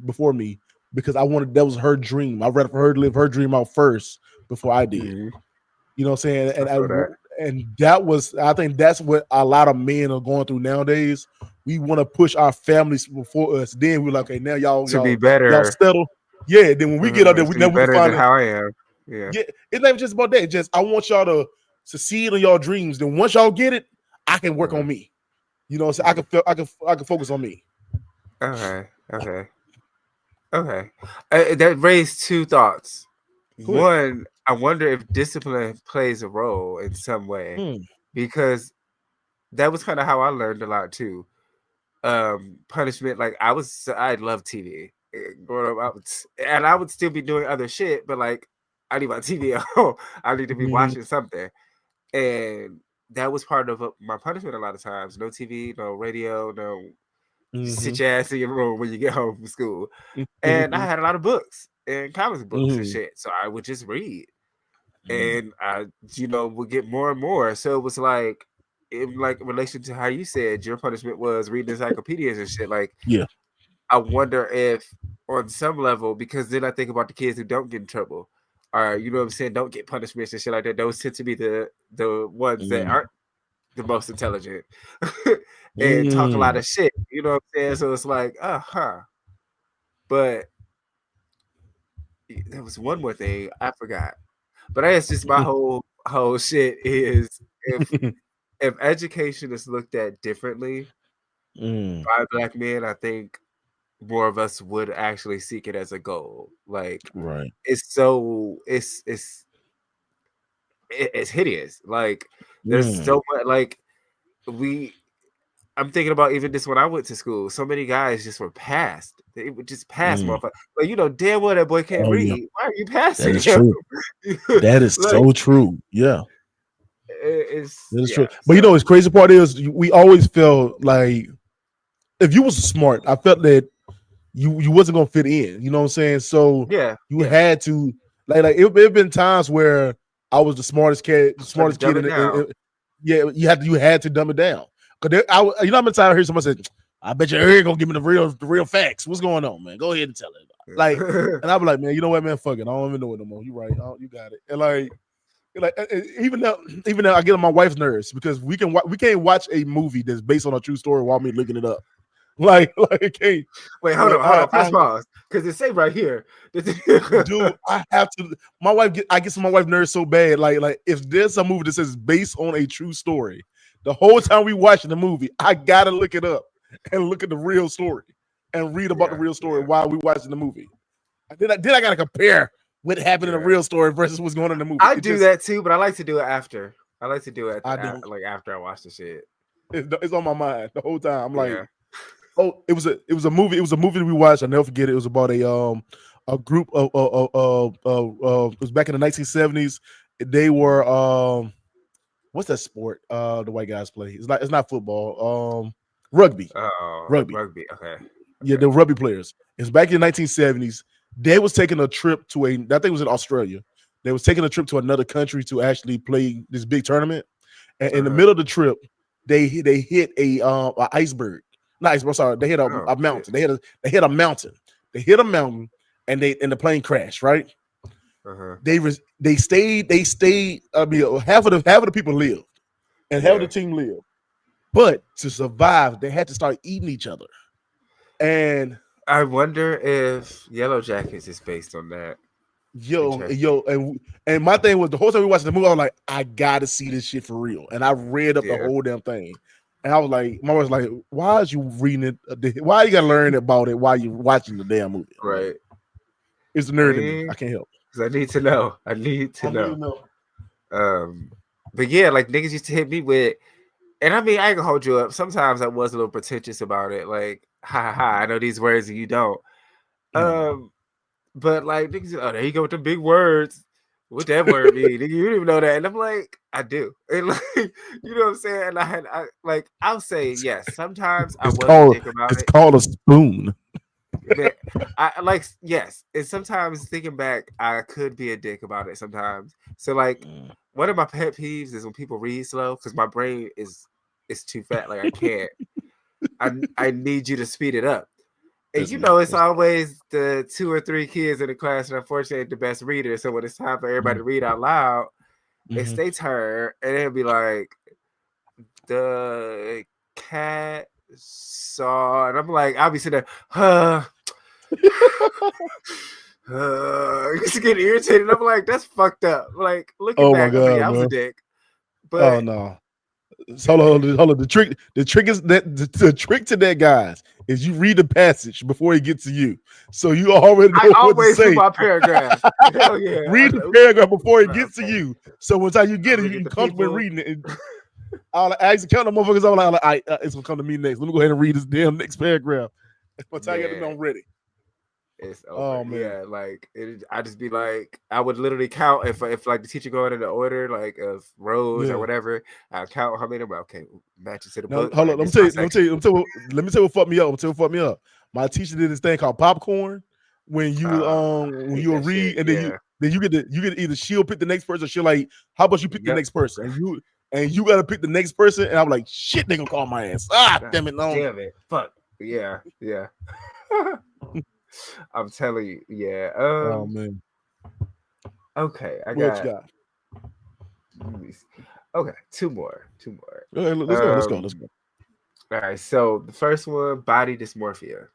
before me, because I wanted that was her dream. I'd rather for her to live her dream out first before I did. You know what I'm saying? And that was, I think that's what a lot of men are going through nowadays. We want to push our families before us. Then we're like, okay, now y'all be better. Y'all settle. Yeah. Then when we get out there, we can find how I am. Yeah. It's not just about that. It's just I want y'all to succeed in y'all dreams. Then once y'all get it, I can work on me. You know what I'm saying? I can focus on me. Okay. That raised two thoughts. One, I wonder if discipline plays a role in some way, because that was kind of how I learned a lot too. Punishment, like I love TV growing up. I would still be doing other shit, but like I need my TV at home. I need to be watching something, and that was part of my punishment. A lot of times, no TV, no radio, no. Sit your ass in your room when you get home from school. And I had a lot of books and comic books and shit. So I would just read. And I, would get more and more. So it was like, in relation to how you said your punishment was reading encyclopedias and shit. Like, I wonder if on some level, because then I think about the kids who don't get in trouble, or you know what I'm saying, don't get punishments and shit like that. Those tend to be the ones that aren't the most intelligent and talk a lot of shit. You know what I'm saying? So it's like, But there was one more thing I forgot. But I guess just my whole shit is if education is looked at differently by black men, I think more of us would actually seek it as a goal. Like, it's so it's hideous. Like, there's so much. Like, I'm thinking about even this when I went to school. So many guys just were passed. They would just pass, motherfucker. Like, damn well that boy can't read. Yeah. Why are you passing? That is true. That is like, so true. Yeah. That is true. But his crazy part is we always felt like if you was smart, I felt that you wasn't gonna fit in. You know what I'm saying? So you had to like it been times where I was the smartest kid, you had to dumb it down. Cause how many times I heard someone say, "I bet you ain't gonna give me the real facts. What's going on, man? Go ahead and tell it." Like, and I'll be like, "Man, you know what, man? Fuck it. I don't even know it no more. You right? You got it." And like even now, I get on my wife's nerves because we can't watch a movie that's based on a true story while me looking it up. Like, hey, wait, hold on, press pause because it say right here, dude. I have to. My wife, I get on my wife's nerves so bad. Like if there's a movie that says based on a true story. The whole time we watching the movie, I gotta look it up and look at the real story and read about the real story while we watching the movie. Then I gotta compare what happened in the real story versus what's going on in the movie. I do that too, but I like to do it after. I like to do it after I watch the shit. It's on my mind the whole time. I'm like, oh, it was a movie. It was a movie that we watched. I'll never forget it. It was about a group of it was back in the 1970s. They were what's that sport the white guys play? It's not football. Rugby. Rugby. Okay. Yeah, the rugby players. It's back in the 1970s. They was taking a trip to I think it was in Australia. They was taking a trip to another country to actually play this big tournament. And in the middle of the trip, they hit a iceberg. Nice, bro. Sorry, they hit a mountain. They hit a mountain. They hit a mountain, and the plane crashed. Right. They stayed. I mean, half of the people lived, and half of the team lived. But to survive, they had to start eating each other. And I wonder if Yellow Jackets is based on that. And my thing was the whole time we watched the movie, I was like, I gotta see this shit for real. And I read up the whole damn thing. And I was like, my was like, why is you reading it? Why you gotta learn about it while you're watching the damn movie? Right. It's the nerd in me. I can't help. Because I need to know. I need to know. But yeah, like niggas used to hit me with, and I mean, I ain't gonna hold you up. Sometimes I was a little pretentious about it. Like, ha ha, I know these words and you don't. But like niggas, oh, there you go with the big words. What that word mean? You don't even know that. And I'm like, I do. And like, you know what I'm saying? And I like, I'll say yes. Sometimes I was a dick about it. It's called a spoon. I like, yes. And sometimes thinking back, I could be a dick about it sometimes. So like, one of my pet peeves is when people read slow because my brain is too fat. Like I can't. I need you to speed it up. And you know, it's always the 2 or 3 kids in the class, and unfortunately, the best reader. So when it's time for everybody to read out loud, it's their turn, and it'll be like, the cat saw, and I'm like, I'll be sitting there, just getting irritated. I'm like, that's fucked up. Like, looking back, God, I was a dick. But oh no. So hold on. The trick is that the trick to that, guys, is you read the passage before it gets to you, so you already know what to say. I always read my paragraph. Hell yeah, read the paragraph before it gets to you, so once you get it, you comfortable reading it. I'll actually count the motherfuckers. I'm like, it's gonna come to me next. Let me go ahead and read this damn next paragraph. Once I get it, I'm ready. It's over. Oh man, yeah, like I just be like, I would literally count if like the teacher going in the order like of rows or whatever. I count how many. Okay, matches to the book. Hold on, let me tell you what fucked me up. My teacher did this thing called popcorn. When you read shit, and then you get to either she'll pick the next person, or she'll like, how about you pick the next person, and you gotta pick the next person, and I'm like, shit, they gonna call my ass. Damn it, no, damn it, fuck, yeah. I'm telling you, yeah. Oh man. Okay, I got. Okay, two more. Okay, let's go. All right, so the first one, body dysmorphia.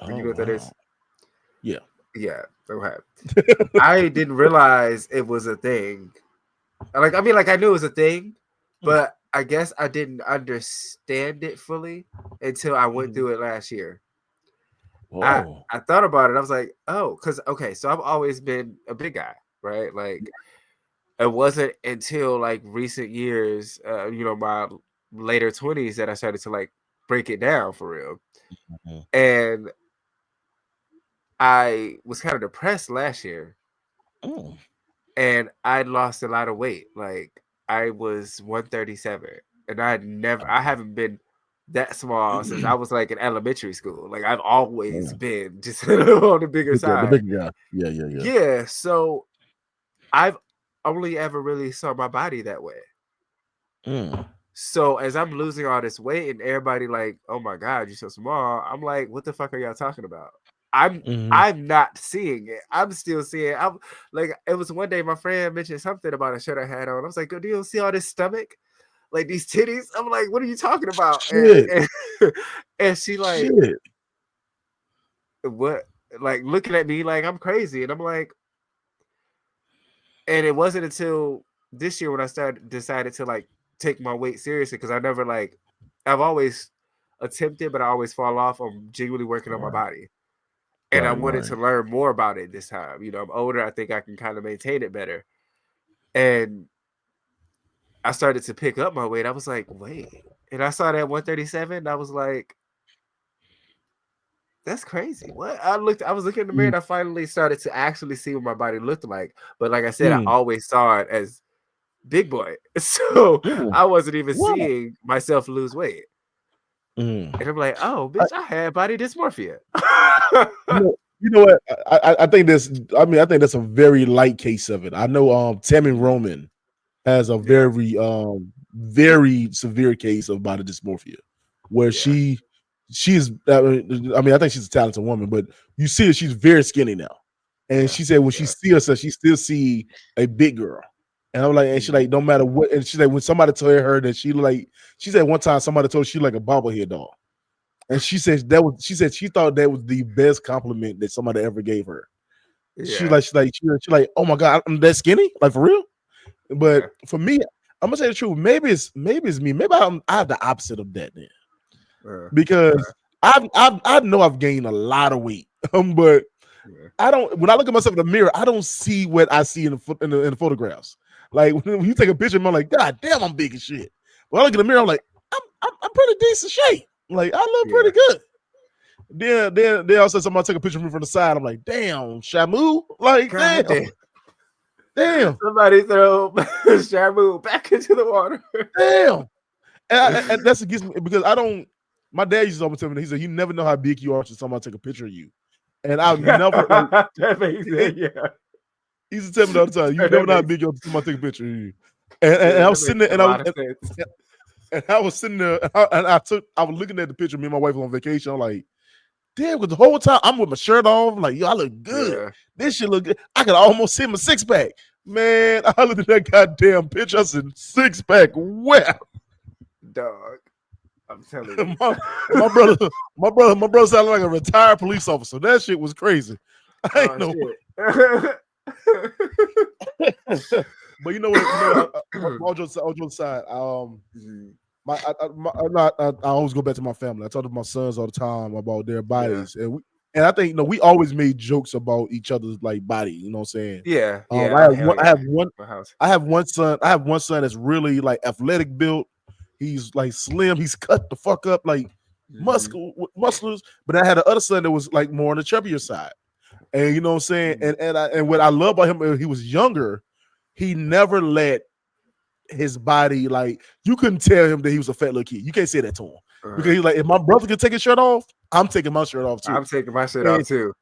You know what that is? Yeah. Okay. I didn't realize it was a thing. Like, I mean, like I knew it was a thing, but I guess I didn't understand it fully until I went through it last year. I thought about it. I was like, oh, because so I've always been a big guy, right? Like, it wasn't until like recent years, my later 20s that I started to like break it down for real. And I was kind of depressed last year. And I lost a lot of weight. Like, I was 137, and I haven't been that small since I was like in elementary school. Like, I've always been just on the bigger side. The bigger guy. Yeah. Yeah. So I've only ever really saw my body that way. So as I'm losing all this weight and everybody like, oh my God, you're so small. I'm like, what the fuck are y'all talking about? I'm not seeing it. I'm still seeing. I'm like, it was one day my friend mentioned something about a shirt I had on. I was like, do you see all this stomach? Like these titties? I'm like, what are you talking about? And she like, shit. What? Like looking at me like I'm crazy. And I'm like, and it wasn't until this year when I decided to like take my weight seriously, because I never like, I've always attempted, but I always fall off on genuinely working on my body. And I wanted to learn more about it this time. You know, I'm older. I think I can kind of maintain it better. And I started to pick up my weight. I was like, wait. And I saw that 137. I was like, that's crazy. What? I was looking in the mirror and I finally started to actually see what my body looked like. But like I said, I always saw it as big boy. So I wasn't even seeing myself lose weight. And I'm like, oh, bitch, I had body dysmorphia. You know what? I think that's a very light case of it. I know Tammy Roman has a very very severe case of body dysmorphia, where she she's. I mean, I think she's a talented woman, but you see her, she's very skinny now. And she said when she see herself, she still see a big girl. And I'm like, and she like, no matter what. And she said when somebody told her that she said one time somebody told her she like a bobblehead doll. And she said she thought that was the best compliment that somebody ever gave her. She like, oh my God, I'm that skinny? Like for real? But for me, I'm gonna say the truth. Maybe it's me. Maybe I have the opposite of that then. Because I know I've gained a lot of weight. But I don't. When I look at myself in the mirror, I don't see what I see in the photographs. Like when you take a picture, I'm like, God damn, I'm big as shit. When I look in the mirror, I'm like, I'm pretty decent shape. Like I look pretty good. Then also somebody take a picture of me from the side. I'm like, damn, Shamu. Like damn. Somebody throw Shamu back into the water. Damn. And that's what gets me because I don't. My dad used to always tell me, he said, you never know how big you are until somebody take a picture of you. And I've never that makes it, he used to tell me all the time, you never know how big you are until somebody take a picture of you. And I was sitting there and I was sitting there and I was looking at the picture. Me and my wife were on vacation. I'm like, damn, because the whole time I'm with my shirt off. I'm like, yo, I look good. Yeah. This shit look good. I could almost see my six pack. Man, I looked at that goddamn picture. I said, six pack, where? Dog. I'm telling you. my brother sounded like a retired police officer. That shit was crazy. I ain't know. But you know what? All jokes aside, I always go back to my family. I talk to my sons all the time about their bodies, and I think we always made jokes about each other's like body. You know what I'm saying? Yeah. I have one son that's really like athletic built. He's like slim. He's cut the fuck up like muscles. But I had another son that was like more on the chubbier side. And you know what I'm saying? And what I love about him when he was younger, he never let his body, like, you couldn't tell him that he was a fat little kid. You can't say that to him. Because he's like, if my brother can take his shirt off, I'm taking my shirt off too. I'm taking my shirt off too.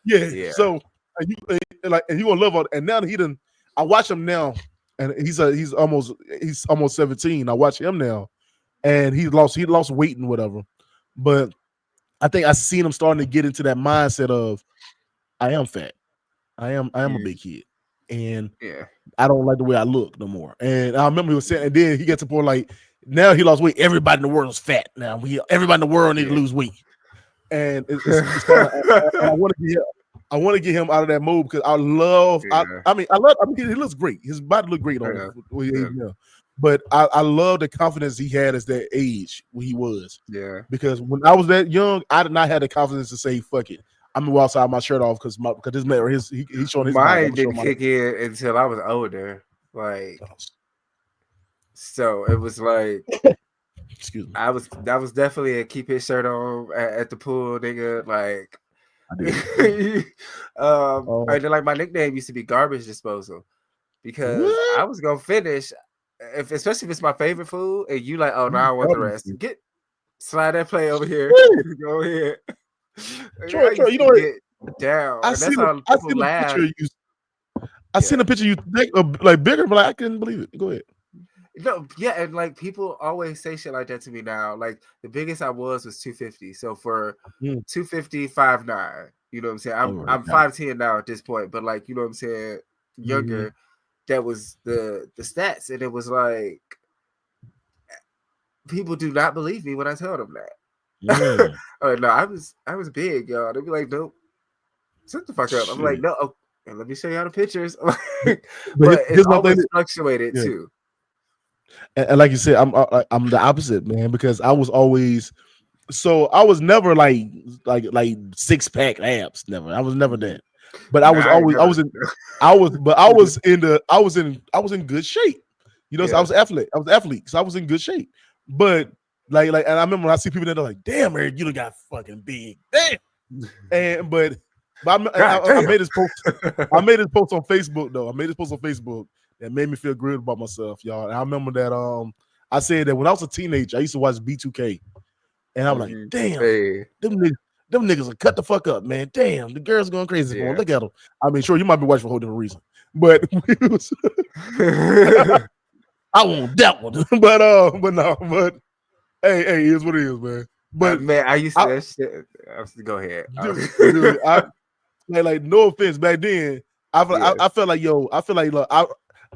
Yeah. So and you gonna love all. And now that I watch him now, and he's almost 17. I watch him now, and he lost weight and whatever. But I think I seen him starting to get into that mindset of, I am fat. I am a big kid. And I don't like the way I look no more. And I remember he was saying, and then he gets to the point like, now he lost weight. Everybody in the world is fat. Now everybody in the world need to lose weight. And it's kind of, I want to get him out of that mode because I love. He looks great. His body looked great on him. But I love the confidence he had as that age when he was. Yeah. Because when I was that young, I did not have the confidence to say, fuck it, I'm gonna go outside my shirt off because this man he's showing his mine didn't kick in until I was older. Like, so it was like, excuse me. That was definitely a keep his shirt on at the pool, nigga. Like, and then, like, my nickname used to be Garbage Disposal because I was gonna finish, especially if it's my favorite food, and you like, oh no, I want the rest. Slide that plate over here. Go ahead. Sure. You know what? Down. I seen a picture you like bigger, but I couldn't believe it. Go ahead. No, yeah, and like people always say shit like that to me now. Like the biggest I was 250. So for 250, 5'9", you know what I'm saying? I'm 5'10" now at this point, but like, you know what I'm saying, younger, that was the stats, and it was like people do not believe me when I tell them that. No, I was big, y'all. They'd be like, nope, shut the fuck up. I'm like, no, and let me show you all the pictures. But it's always fluctuated too. And like you said, I'm the opposite, man, because I was never like 6-pack abs, never. I was never that. But I was in good shape. You know, so I was an athlete, so I was in good shape. But like, and I remember when I see people that are like, damn, Eric, you done got fucking big. Damn. But I made this post. I made this post on Facebook though. That made me feel good about myself, y'all. And I remember that I said that when I was a teenager, I used to watch B2K, and I'm like, damn, them niggas will cut the fuck up, man. Damn, the girls going crazy for them. Look at them. I mean, sure, you might be watching for a whole different reason, but I want that one. But hey, it is what it is, man. But man, I used to that shit. Go ahead, dude, I like no offense. Back then, I felt like look,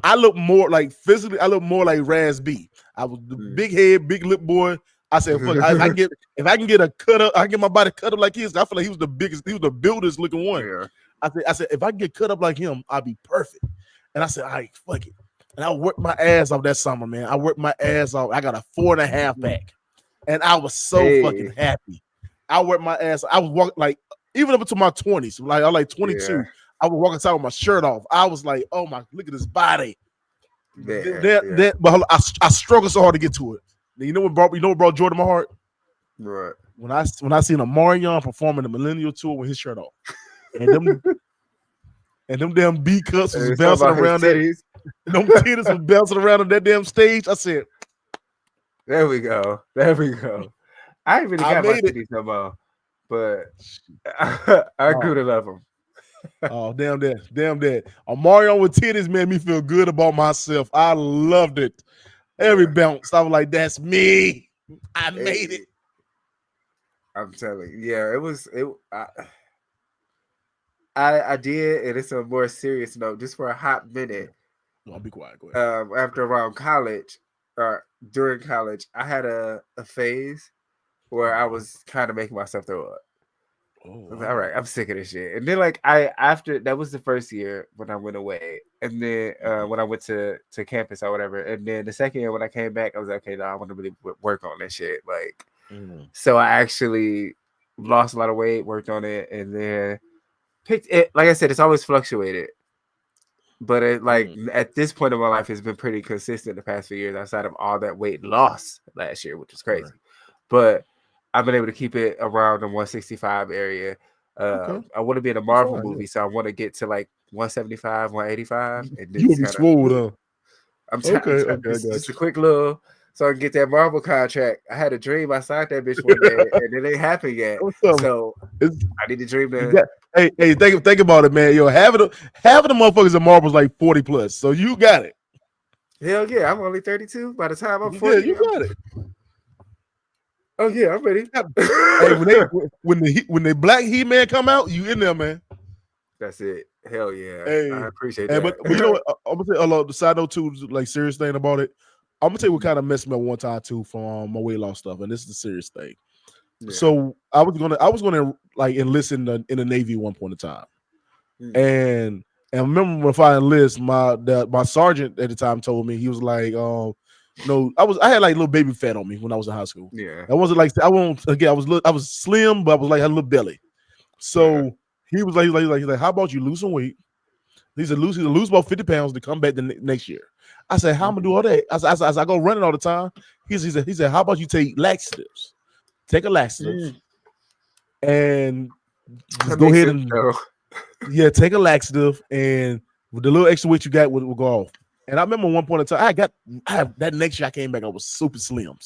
I look more like physically. I look more like Raz B. I was the big head, big lip boy. I said, fuck, if I can get a cut up, I can get my body cut up like his. I feel like he was the biggest, he was the buildest looking one. Yeah. I said, if I can get cut up like him, I'll be perfect. And I said, all right, fuck it. And I worked my ass off that summer, man. I worked my ass off. I got a 4.5 pack. And I was so fucking happy. I worked my ass. I was walking like, even up until my 20s, like I was like 22. Yeah. I was walking outside with my shirt off. I was like, oh my, look at this body. But I struggled so hard to get to it. You know what brought joy to my heart? Right. When I seen Omarion performing the Millennial Tour with his shirt off. And them damn B cuts was bouncing around that. Them titties was bouncing around on that damn stage. I said, there we go. I ain't really got my titties no more, but I grew to love them. Oh, damn that. Omarion with titties made me feel good about myself. I loved it. Every bounce, I was like, that's me. I made it. I'm telling you. Yeah, it was. I did, and it's a more serious note. Just for a hot minute. I'll be quiet. Go ahead. After around college, or during college, I had a phase where I was kind of making myself throw up. Oh, I was like, all right, I'm sick of this shit. And then, like, after that was the first year when I went away, and then when I went to campus or whatever, and then the second year when I came back, I was like, okay, no, I want to really work on this shit. Like, so I actually lost a lot of weight, worked on it, and then picked it. Like I said, it's always fluctuated, but it at this point in my life, it's been pretty consistent the past few years. Outside of all that weight loss last year, which was crazy, but I've been able to keep it around the 165 area. I want to be in a Marvel movie, so I want to get to like 175, 185. And you will be swole though. I'm just a quick little, so I can get that Marvel contract. I had a dream. I signed that bitch one day, and it ain't happened yet. So I need to dream that. Hey, think about it, man. Yo, having the motherfuckers in Marvel's like 40 plus, so you got it. Hell yeah, I'm only 32. By the time I'm 40, you got it. Oh yeah, I'm ready. Hey, when the Black He-Man come out, you in there, man. That's it. Hell yeah. Hey, I appreciate that. But you know what? I'm gonna say the side note too, like serious thing about it. I'm gonna tell you what kind of messed me up one time too from my weight loss stuff, and this is the serious thing. Yeah. So I was gonna like enlist in the Navy at one point in time, and I remember if I enlist, my sergeant at the time told me, he was like, no, I had like little baby fat on me when I was in high school. Yeah, I wasn't like I was slim, but I was like had a little belly. So he was like, how about you lose some weight? He said lose about 50 pounds to come back the next year. I said, how am I gonna do all that? I go running all the time. He said, how about you take laxatives? Take a laxative and just go ahead and take a laxative, and with the little extra weight you got will go off. And I remember one point in time, that next year I came back, I was super slim,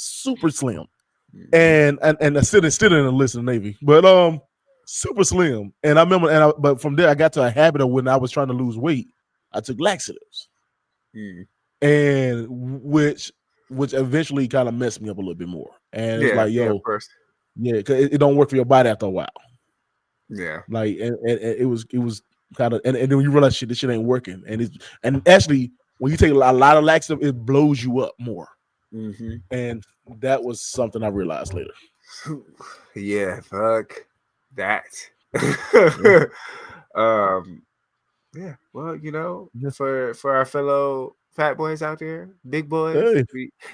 and I still in the list in the Navy, but super slim. And I remember, but from there I got to a habit of when I was trying to lose weight, I took laxatives, and which eventually kind of messed me up a little bit more. And it's like, because it don't work for your body after a while. Yeah, like and it was kind of, and then when you realize this shit ain't working, and actually. When you take a lot of laxative, it blows you up more. And that was something I realized later. Yeah, fuck that. Yeah, well, you know, for our fellow fat boys out there, big boys,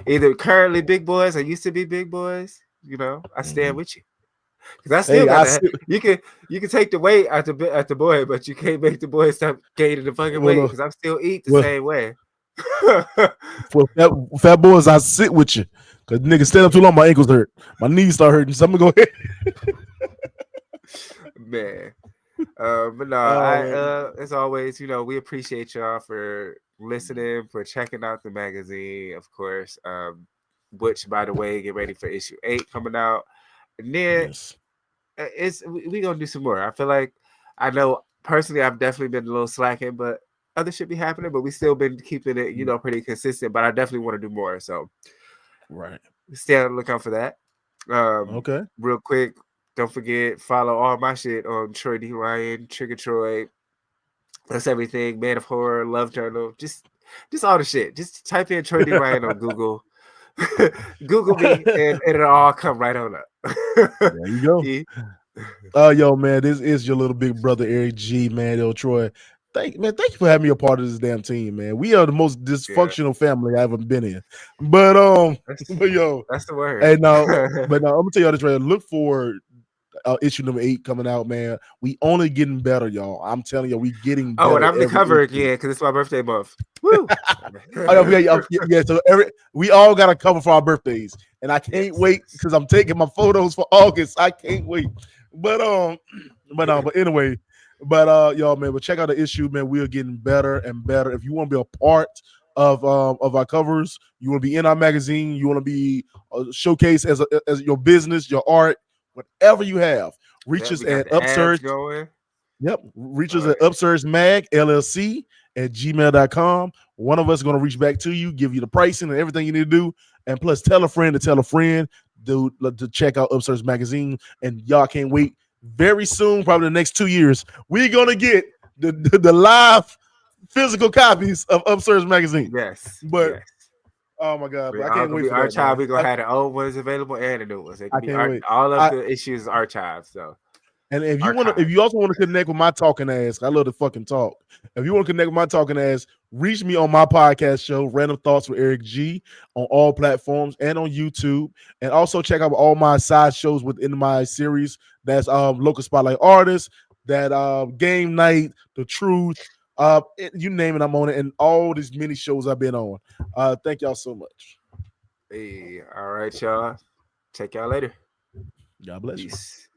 either currently big boys or used to be big boys, you know, I stand with you. Because I still got that. You can take the weight at the boy, but you can't make the boy stop gaining the fucking weight because I'm still eat the same way. For fat boys, I sit with you. Because niggas stand up too long, my ankles hurt. My knees start hurting. So I'm going to go ahead. Man. But no, as always, you know, we appreciate y'all for listening, for checking out the magazine, of course. Which, by the way, get ready for issue 8 coming out. And then we gonna do some more. I feel like, I know personally I've definitely been a little slacking, but other shit be happening, but we still been keeping it, you know, pretty consistent. But I definitely want to do more. So right, stay on the lookout for that. Okay. Real quick, don't forget, follow all my shit on Troy D. Ryan, Trigger Troy. That's everything. Man of Horror, Love Journal, just all the shit. Just type in Troy D. Ryan on Google. Google me, and it'll all come right on up. There you go. E. Yo, man, this is your little big brother Eric G, man. Yo, Troy, thank you for having me a part of this damn team, man. We are the most Yeah, dysfunctional family I ever been in. But that's but yo, that's the word. hey, now, but now I'm gonna tell y'all this right. Look for issue number 8 coming out, man. We only getting better, y'all. I'm telling you, we getting better. Oh, and I'm the every cover issue. again because it's my birthday month. Woo! Oh, yeah, so we all got a cover for our birthdays, and I can't wait because I'm taking my photos for August. I can't wait. But anyway, y'all, man, but check out the issue, man. We are getting better and better. If you want to be a part of our covers, you want to be in our magazine, you want to be showcased as your business, your art, whatever you have. Reach us We got at the ads Upsurge. going. Yep. Reach us at Upsurge Mag LLC at gmail.com. One of us is going to reach back to you, give you the pricing and everything you need to do. And plus, tell a friend to tell a friend to check out Upsurge Magazine. And y'all can't wait. Very soon, probably the next 2 years, we're going to get the live physical copies of Upsurge Magazine. Yes. But yes. oh my God, We're I can't wait for that. archive. We're gonna have the old ones available and the new ones. It I can be can't wait. all of the issues archived. So, and if you also want to connect with my talking ass, I love to fucking talk. If you want to connect with my talking ass, reach me on my podcast show, Random Thoughts with Eric G, on all platforms and on YouTube. And also check out all my side shows within my series. That's Local Spotlight Artists, that Game Night, The Truth, you name it, I'm on it, and all these mini shows I've been on. Thank y'all so much. hey, all right, y'all. Check y'all later. God bless you. Peace.